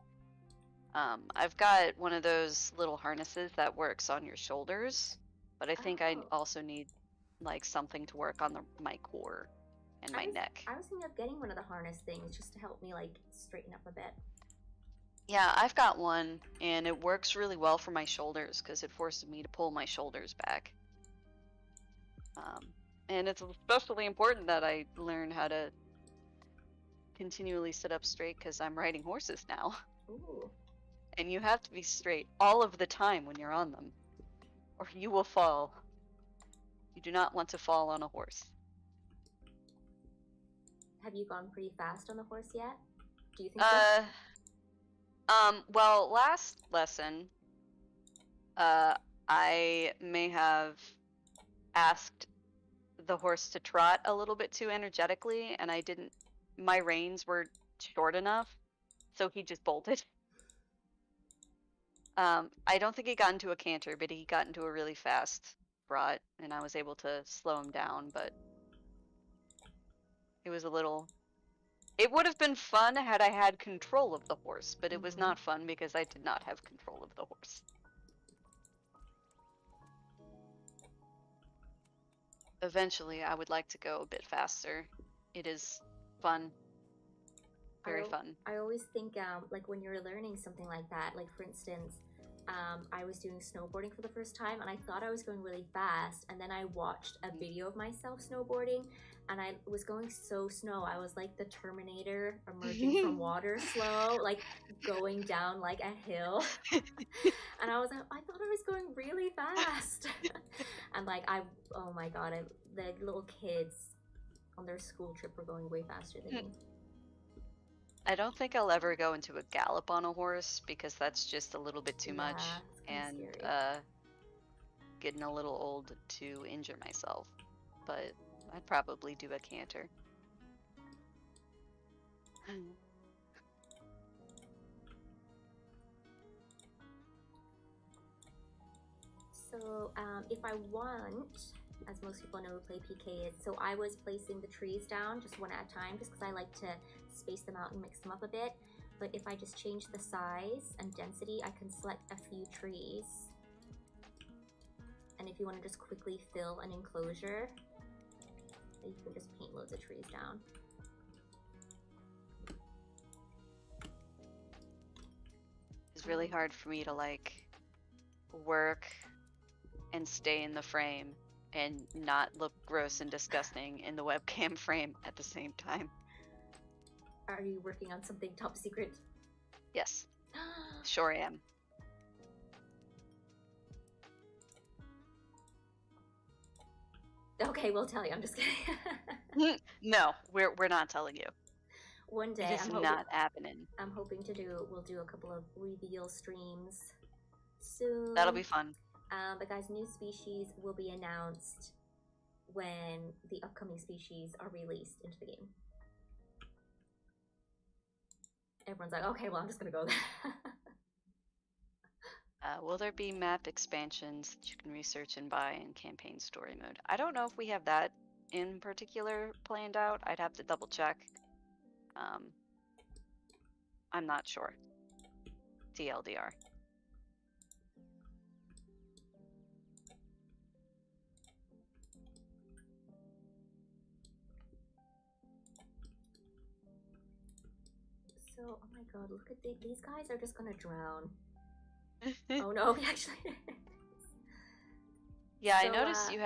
I've got one of those little harnesses that works on your shoulders, but I think I also need like something to work on my core and my neck. I was thinking of getting one of the harness things just to help me like straighten up a bit. Yeah, I've got one, and it works really well for my shoulders because it forces me to pull my shoulders back. And it's especially important that I learn how to continually sit up straight because I'm riding horses now. Ooh. And you have to be straight all of the time when you're on them, or you will fall. You do not want to fall on a horse. Have you gone pretty fast on the horse yet? Do you think so? Well, last lesson, I may have asked the horse to trot a little bit too energetically, and I didn't, my reins were short enough, so he just bolted. I don't think he got into a canter, but he got into a really fast trot, and I was able to slow him down, but it was a little... It would have been fun had I had control of the horse, but it was not fun because I did not have control of the horse. Eventually, I would like to go a bit faster. It is fun. Very fun. I always think, like when you're learning something like that, like for instance, I was doing snowboarding for the first time and I thought I was going really fast, and then I watched a video of myself snowboarding and I was going so slow. I was like the Terminator emerging from water slow, like going down like a hill. And I was like, I thought I was going really fast. And like, oh my God, the little kids on their school trip were going way faster than me. I don't think I'll ever go into a gallop on a horse because that's just a little bit too much, and getting a little old to injure myself. But I'd probably do a canter. So if I want, as most people know who play PK is, so I was placing the trees down just one at a time, just because I like to space them out and mix them up a bit. But if I just change the size and density, I can select a few trees. And if you want to just quickly fill an enclosure, you can just paint loads of trees down. It's really hard for me to like work and stay in the frame and not look gross and disgusting in the webcam frame at the same time. Are you working on something top secret? Yes. Sure am. Okay, we'll tell you. I'm just kidding. No, we're not telling you. One day, it's not happening. I'm hoping we'll do a couple of reveal streams soon. That'll be fun. But guys, new species will be announced when the upcoming species are released into the game. Everyone's like, okay, well, I'm just gonna go there. Will there be map expansions that you can research and buy in campaign story mode? I don't know if we have that in particular planned out. I'd have to double check. I'm not sure. TLDR. So, oh my God, look at these guys are just gonna drown. Oh no, we actually. Yeah, so, I noticed you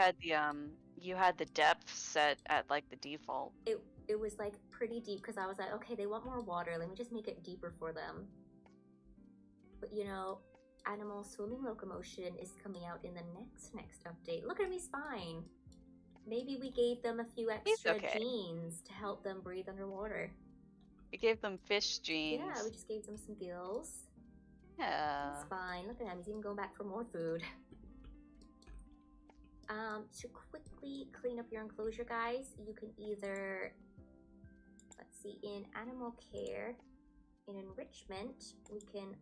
had the depth set at like the default. It was like pretty deep because I was like, okay, they want more water. Let me just make it deeper for them. But you know, animal swimming locomotion is coming out in the next update. Look at me spine. Maybe we gave them a few extra genes to help them breathe underwater. We gave them fish genes. Yeah, we just gave them some gills. Yeah. It's fine. Look at him. He's even going back for more food. To quickly clean up your enclosure, guys, you can either, let's see, in animal care, in enrichment, we can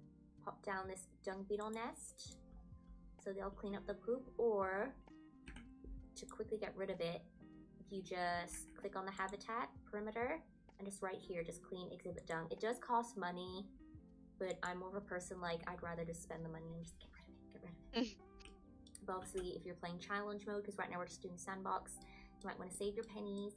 pop down this dung beetle nest so they'll clean up the poop, or to quickly get rid of it, you just click on the habitat perimeter and just right here, just clean exhibit dung. It does cost money, but I'm more of a person like I'd rather just spend the money and just get rid of it. But obviously, if you're playing challenge mode, because right now we're just doing sandbox, you might want to save your pennies.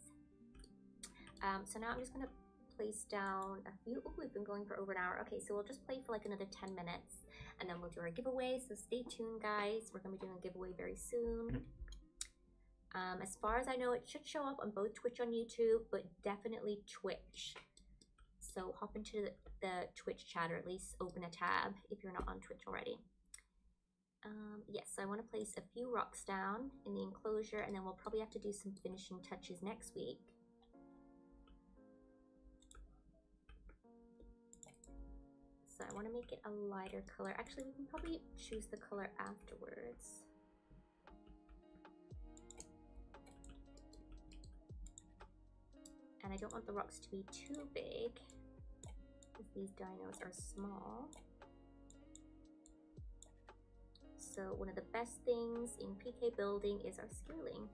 So now I'm just going to place down a few. Oh, we've been going for over an hour. Okay, so we'll just play for like another 10 minutes, and then we'll do our giveaway. So stay tuned, guys. We're going to be doing a giveaway very soon. As far as I know, it should show up on both Twitch and YouTube, but definitely Twitch. So hop into the Twitch chat, or at least open a tab if you're not on Twitch already. Yes, so I want to place a few rocks down in the enclosure, and then we'll probably have to do some finishing touches next week. So I want to make it a lighter color. Actually, we can probably choose the color afterwards. And I don't want the rocks to be too big, because these dinos are small. So one of the best things in PK building is our scaling.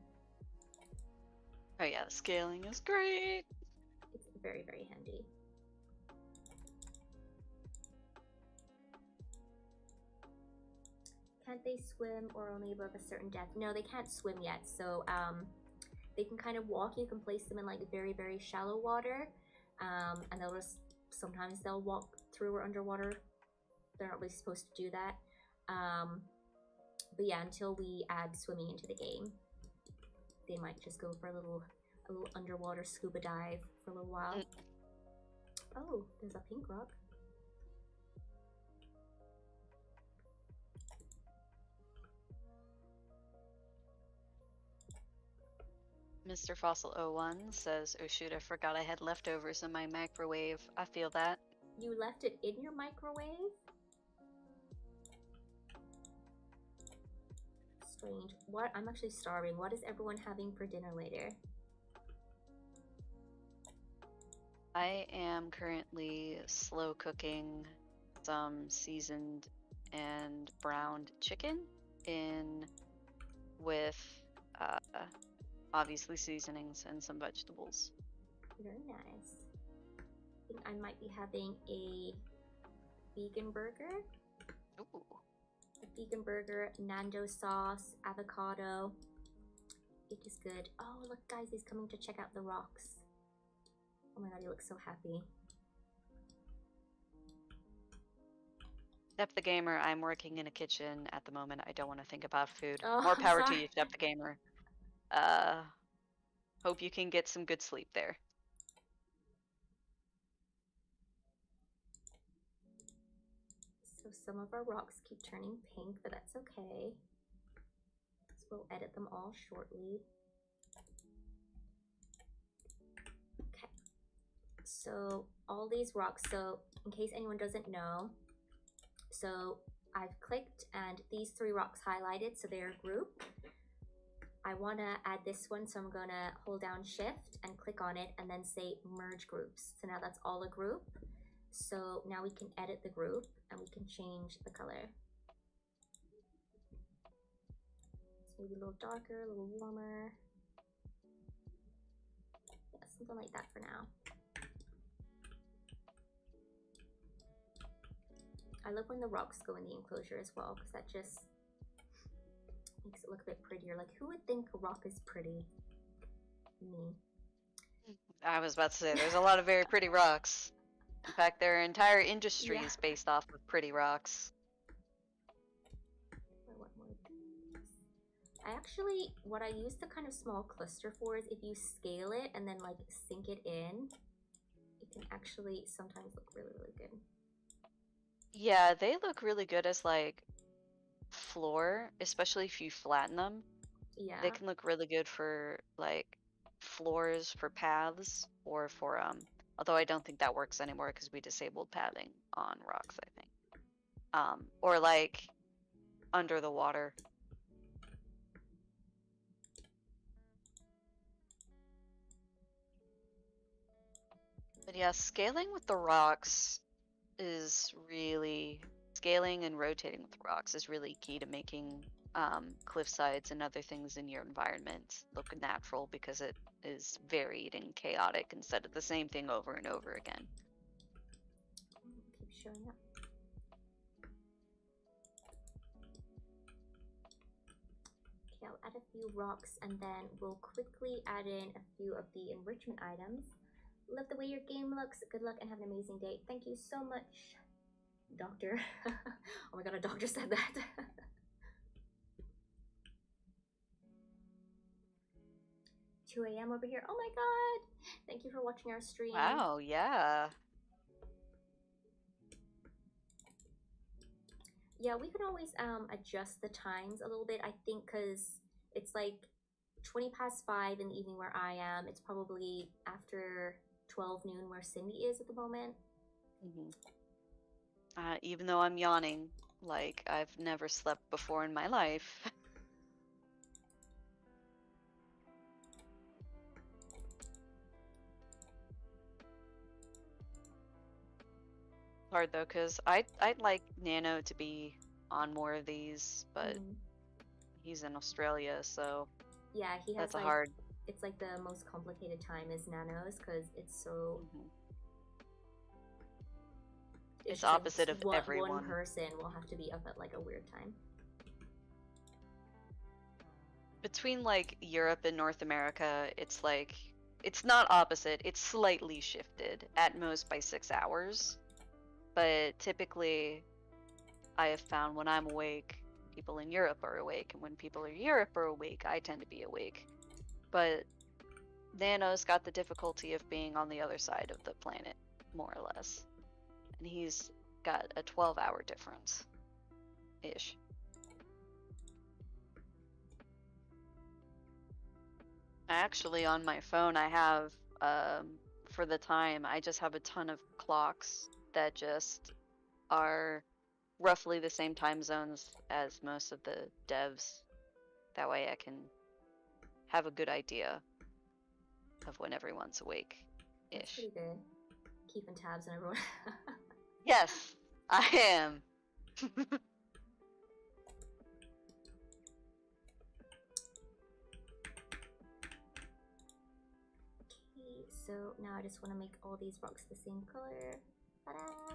Oh yeah, the scaling is great. It's very, very handy. Can't they swim or only above a certain depth? No, they can't swim yet. So they can kind of walk. You can place them in like very, very shallow water. And they'll just, sometimes they'll walk through or underwater. They're not really supposed to do that. But yeah, until we add swimming into the game, they might just go for a little underwater scuba dive for a little while. Oh, there's a pink rock. Mr. Fossil 01 says, oh shoot, I forgot I had leftovers in my microwave. I feel that. You left it in your microwave? Strange. What? I'm actually starving. What is everyone having for dinner later? I am currently slow cooking some seasoned and browned chicken with obviously seasonings and some vegetables. Very nice. I think I might be having a vegan burger. Ooh. A vegan burger, Nando sauce, avocado. It is good. Oh, look, guys, he's coming to check out the rocks. Oh my god, he looks so happy. Step the Gamer, I'm working in a kitchen at the moment. I don't want to think about food. Oh, More power I'm to sorry. you, Step the Gamer. Hope you can get some good sleep there. So some of our rocks keep turning pink, but that's okay. So we'll edit them all shortly. Okay. So all these rocks, so in case anyone doesn't know, so I've clicked and these 3 rocks highlighted, so they're a group. I want to add this one, so I'm going to hold down shift and click on it and then say merge groups. So now that's all a group. So now we can edit the group and we can change the color. So maybe a little darker, a little warmer. Yeah, something like that for now. I love when the rocks go in the enclosure as well, because that just makes it look a bit prettier. Like, who would think a rock is pretty? Me. I was about to say, there's a lot of very pretty rocks. In fact, their entire industry is based off of pretty rocks. I want more of these. I actually, what I use the kind of small cluster for is if you scale it and then like sink it in, it can actually sometimes look really, really good. Yeah, they look really good as like floor, especially if you flatten them. Yeah. They can look really good for like floors for paths or for although I don't think that works anymore because we disabled pathing on rocks, I think. Or like under the water. But yeah, scaling with the rocks is really, scaling and rotating with rocks is really key to making cliff sides and other things in your environment look natural, because it is varied and chaotic instead of the same thing over and over again. Keep showing up. Okay, I'll add a few rocks and then we'll quickly add in a few of the enrichment items. Love the way your game looks. Good luck and have an amazing day. Thank you so much, Doctor. Oh my god, a doctor said that. 2 a.m. over here. Oh my god. Thank you for watching our stream. Wow, yeah. Yeah, we can always adjust the times a little bit, I think, because it's like 20 past 5 in the evening where I am. It's probably after 12 noon where Cindy is at the moment. Even though I'm yawning, like I've never slept before in my life. Hard though, because I'd like Nano to be on more of these, but he's in Australia, so yeah, he has that's a like hard. it's like the most complicated time is nanos because it's so. It's just, opposite of one everyone. person will have to be up at like a weird time. Between like Europe and North America, it's like it's not opposite, it's slightly shifted, at most by 6 hours. But typically I have found when I'm awake, people in Europe are awake, and when people in Europe are awake, I tend to be awake. But Nano's got the difficulty of being on the other side of the planet, more or less. And he's got a 12-hour difference ish. Actually, on my phone, I have, for the time, I just have a ton of clocks that just are roughly the same time zones as most of the devs. That way I can have a good idea of when everyone's awake-ish. That's pretty good. Keeping tabs on everyone. Yes, I am. Okay, so now I just want to make all these rocks the same color. Ta-da!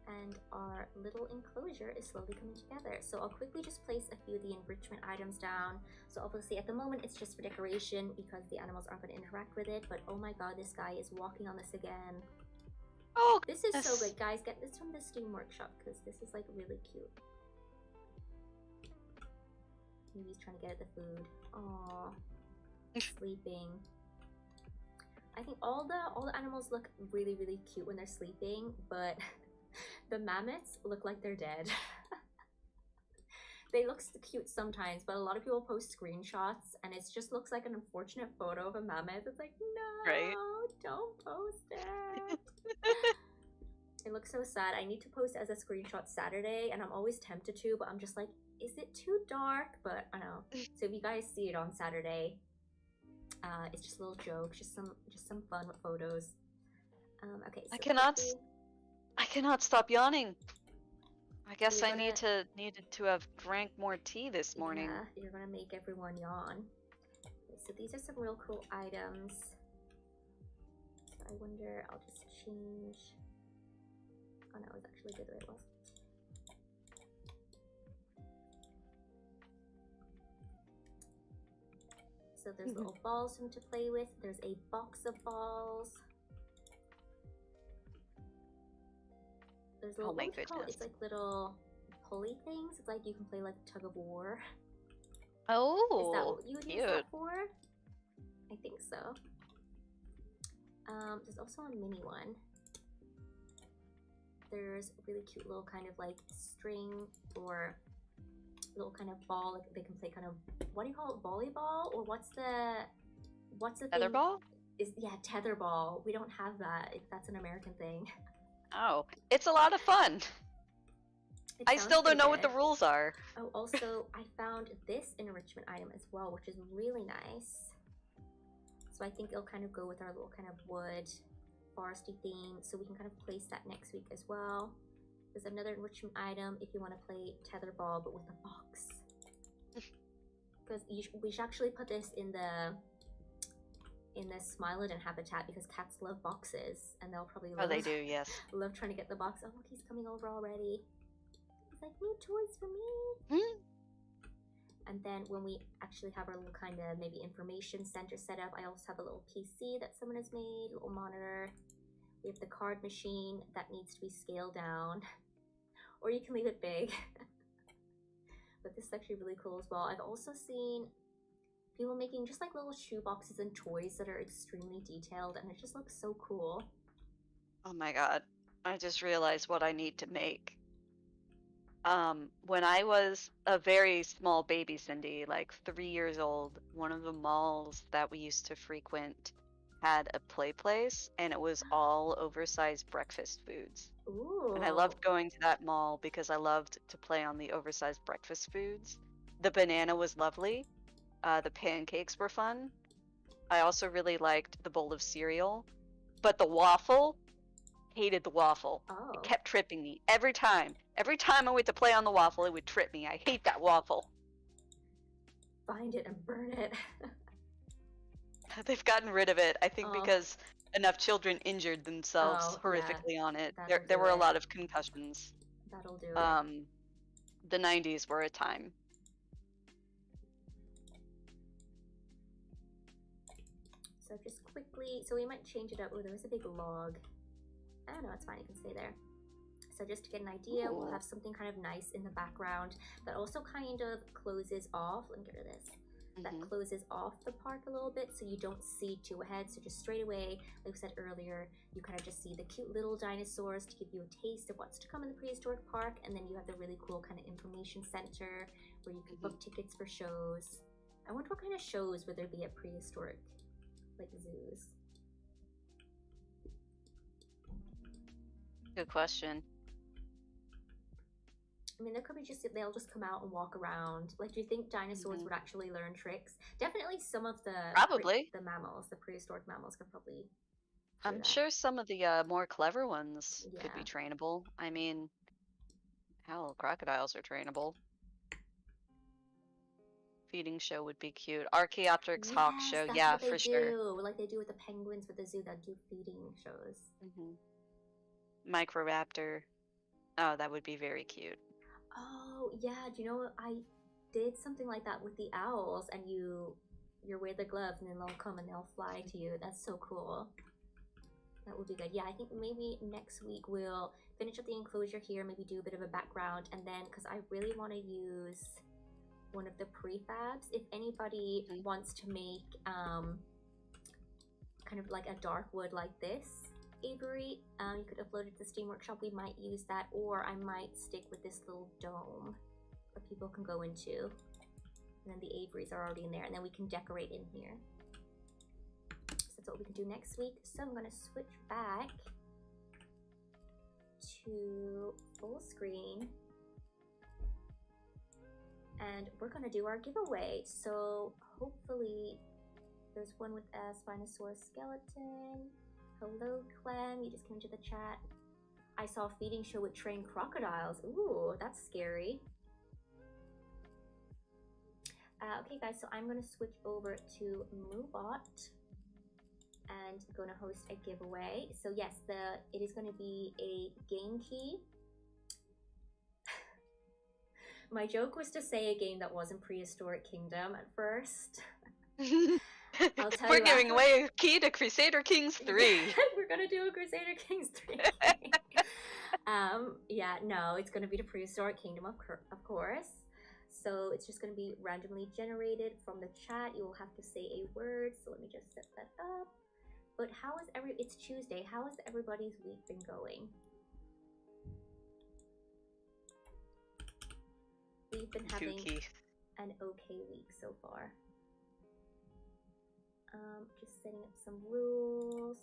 And our little enclosure is slowly coming together. So I'll quickly just place a few of the enrichment items down. So obviously at the moment it's just for decoration because the animals aren't going to interact with it. But oh my god, this guy is walking on this again. Oh, this is so good, guys. Get this from the Steam Workshop because this is like really cute. Maybe he's trying to get at the food. Aww, sleeping. I think all the animals look really, really cute when they're sleeping, but the mammoths look like they're dead. They look cute sometimes, but a lot of people post screenshots and it just looks like an unfortunate photo of a mammoth. It's like, no, right? Don't post it. It looks so sad. I need to post it as a screenshot Saturday and I'm always tempted to, but I'm just like, is it too dark? But I know. So if you guys see it on Saturday, it's just a little joke, just some fun with photos. Okay, so I cannot stop yawning. I guess I needed to have drank more tea this morning. Yeah, you're gonna make everyone yawn. Okay, so these are some real cool items. So I wonder, I'll just change. Oh no, it's actually good the way it was. So there's little balls for him to play with. There's a box of balls. There's little, oh my goodness. It's like little pulley things. It's like you can play like tug of war. Oh, is that what you would use that for? I think so. There's also a mini one. There's a really cute little kind of like string or little kind of ball. Like they can play kind of, what do you call it? Volleyball? Or what's the tetherball? Tetherball. We don't have that. That's an American thing. Oh, it's a lot of fun. I still don't know what the rules are. Oh, also, I found this enrichment item as well, which is really nice. So I think it'll kind of go with our little kind of wood, foresty theme. So we can kind of place that next week as well. There's another enrichment item if you want to play tetherball, but with a box. Because we should actually put this in the Smilodon habitat because cats love boxes and they'll probably love, they do, yes. Love trying to get the box. Oh look, he's coming over already. He's like, new toys for me. And then when we actually have our little kind of maybe information center set up, I also have a little PC that someone has made, a little monitor. We have the card machine that needs to be scaled down, or you can leave it big. But this is actually really cool as well. I've also seen people making just like little shoe boxes and toys that are extremely detailed and it just looks so cool. Oh my god, I just realized what I need to make. When I was a very small baby Cindy, like 3 years old, one of the malls that we used to frequent had a play place and it was all oversized breakfast foods. Ooh. And I loved going to that mall because I loved to play on the oversized breakfast foods. The banana was lovely. The pancakes were fun. I also really liked the bowl of cereal. But the waffle, hated the waffle. Oh. It kept tripping me every time. Every time I went to play on the waffle, it would trip me. I hate that waffle. Find it and burn it. They've gotten rid of it, I think, because enough children injured themselves horrifically on it. There were a lot of concussions. That'll do it. The 90s were a time. So just quickly, so we might change it up. Oh, there was a big log. Oh no, it's fine, it can stay there. So just to get an idea, we'll have something kind of nice in the background that also kind of closes off. Let me get rid of this. That closes off the park a little bit so you don't see too ahead. So just straight away, like we said earlier, you kind of just see the cute little dinosaurs to give you a taste of what's to come in the prehistoric park. And then you have the really cool kind of information center where you can book tickets for shows. I wonder what kind of shows would there be at prehistoric, like zoos? Good question. I mean, there could be just, they'll just come out and walk around. Like, do you think dinosaurs would actually learn tricks? Definitely some of the... the mammals, the prehistoric mammals could probably... I'm sure some of the more clever ones could be trainable. I mean, hell, crocodiles are trainable. Feeding show would be cute. Archaeopteryx hawk show, yeah, for sure. Like they do with the penguins with the zoo that do feeding shows. Microraptor. Oh, that would be very cute. Oh, yeah, do you know, I did something like that with the owls, and you wear the gloves, and then they'll come and they'll fly to you. That's so cool. That would be good. Yeah, I think maybe next week we'll finish up the enclosure here, maybe do a bit of a background, and then, because I really want to use one of the prefabs, if anybody wants to make kind of like a dark wood like this, Avery, you could upload it to the Steam Workshop. We might use that, or I might stick with this little dome that people can go into. And then the Averys are already in there, and then we can decorate in here. So that's what we can do next week. So I'm gonna switch back to full screen. And we're gonna do our giveaway. So hopefully there's one with a Spinosaurus skeleton. Hello, Clem, you just came into the chat. I saw a feeding show with trained crocodiles. Ooh, that's scary. Okay, guys, so I'm going to switch over to Moobot and going to host a giveaway. So yes, it is going to be a game key. My joke was to say a game that wasn't Prehistoric Kingdom at first. I'll tell We're giving away a key to Crusader Kings 3. We're gonna do a Crusader Kings 3. Yeah, no, it's gonna be the Prehistoric Kingdom, of course. So it's just gonna be randomly generated from the chat. You will have to say a word. So let me just set that up. But how is it's Tuesday. How has everybody's week been going? We've been having an okay week so far. Just setting up some rules.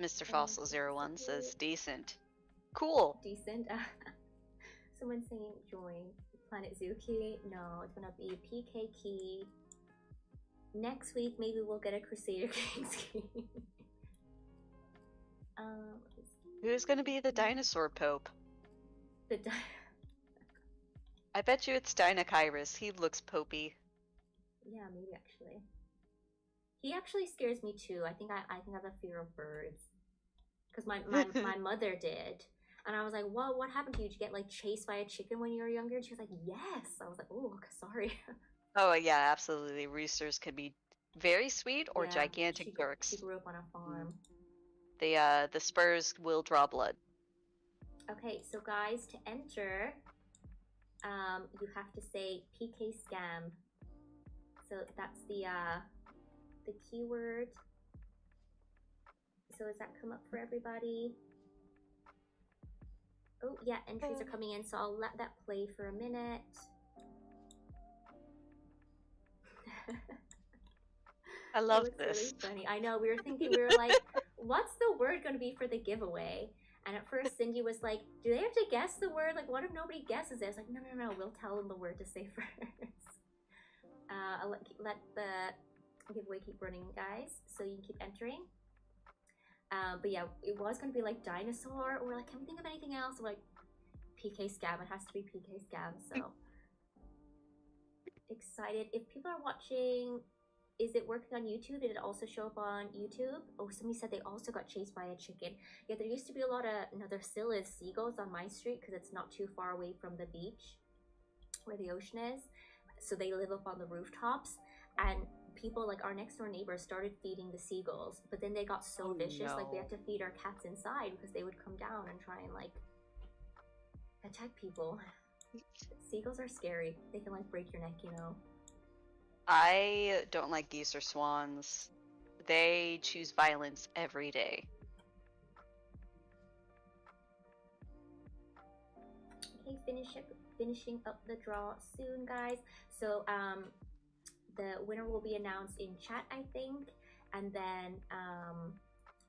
Mr. Fossil01 says decent. Cool. Decent. Someone's saying join Planet Zoo key. No, it's gonna be a PK key. Next week, maybe we'll get a Crusader Kings key. Who's gonna be the dinosaur pope? I bet you it's Dinosaurus. He looks popey. Yeah, maybe actually. He actually scares me too. I think I have a fear of birds. Because my mother did. And I was like, whoa, what happened to you? Did you get like chased by a chicken when you were younger? And she was like, yes. I was like, oh, sorry. Oh yeah, absolutely. Roosters can be very sweet or gigantic jerks. She grew up on a farm. The spurs will draw blood. Okay, so guys, to enter, you have to say PK scam. So that's the keyword. So does that come up for everybody? Oh yeah, entries are coming in, so I'll let that play for a minute. I love this. Really funny. I know, we were like, what's the word going to be for the giveaway? And at first Cindy was like, do they have to guess the word? Like, what if nobody guesses it? I was like, no, we'll tell them the word to say first. I'll let the giveaway keep running, guys, so you can keep entering. But yeah, it was gonna be like dinosaur. We're like, can we think of anything else? We're like, PK Scam. It has to be PK Scam. So excited. If people are watching, is it working on YouTube? Did it also show up on YouTube? Oh, somebody said they also got chased by a chicken. Yeah, there used to be a lot of, there still is seagulls on my street because it's not too far away from the beach where the ocean is. So they live up on the rooftops, and people, like our next door neighbors, started feeding the seagulls, but then they got so vicious, like we had to feed our cats inside because they would come down and try and like attack people. Seagulls are scary. They can like break your neck, you know. I don't like geese or swans. They choose violence every day. Okay, finishing up the draw soon, guys. So the winner will be announced in chat, I think, and then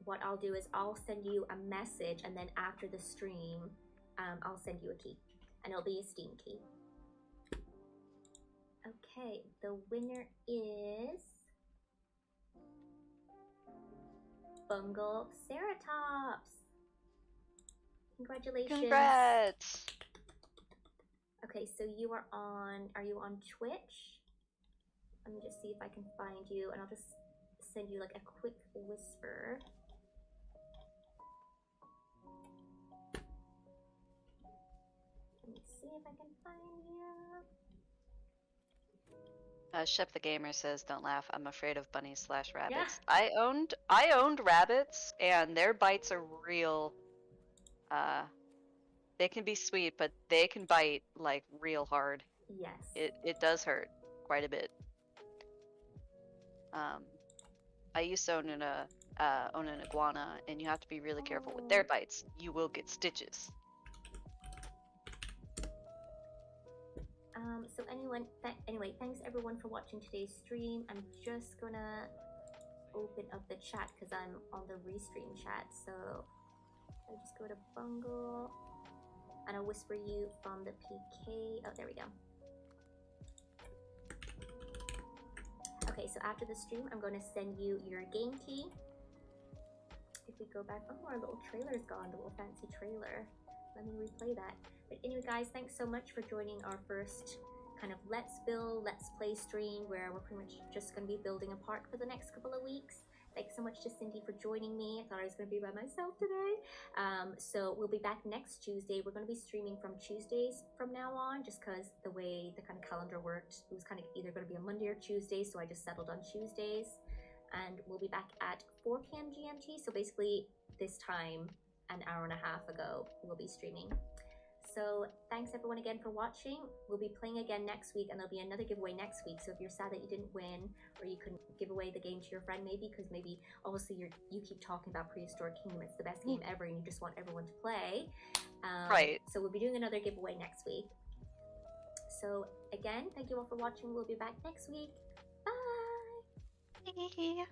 what I'll do is I'll send you a message, and then after the stream I'll send you a key, and it'll be a Steam key. Okay, the winner is Bungle Ceratops. Congratulations. Congrats. Okay, so you are you on Twitch? Let me just see if I can find you, and I'll just send you like a quick whisper. Let me see if I can find you. Shep the Gamer says, "Don't laugh. I'm afraid of bunnies/rabbits." Yeah. I owned rabbits, and their bites are real. They can be sweet, but they can bite like real hard. Yes. It does hurt quite a bit. I used to own an iguana, and you have to be really careful with their bites. You will get stitches. So anyway, thanks everyone for watching today's stream. I'm just gonna open up the chat because I'm on the restream chat. So I'll just go to Bungle, and I'll whisper you from the PK. Oh, there we go. Okay, so after the stream, I'm going to send you your game key. If we go back, oh, our little trailer's gone, the little fancy trailer. Let me replay that. But anyway, guys, thanks so much for joining our first kind of let's play stream, where we're pretty much just going to be building a park for the next couple of weeks. Thanks so much to Cindy for joining me. I thought I was going to be by myself today. So we'll be back next Tuesday. We're going to be streaming from Tuesdays from now on, just because the way the kind of calendar worked, it was kind of either going to be a Monday or Tuesday, so I just settled on Tuesdays. And we'll be back at 4 p.m. GMT, so basically this time, an hour and a half ago, we'll be streaming. So thanks everyone again for watching. We'll be playing again next week, and there'll be another giveaway next week. So if you're sad that you didn't win, or you couldn't give away the game to your friend, maybe because maybe obviously you keep talking about Prehistoric Kingdom, it's the best game ever, and you just want everyone to play. Right. So we'll be doing another giveaway next week. So again, thank you all for watching. We'll be back next week. Bye. Bye.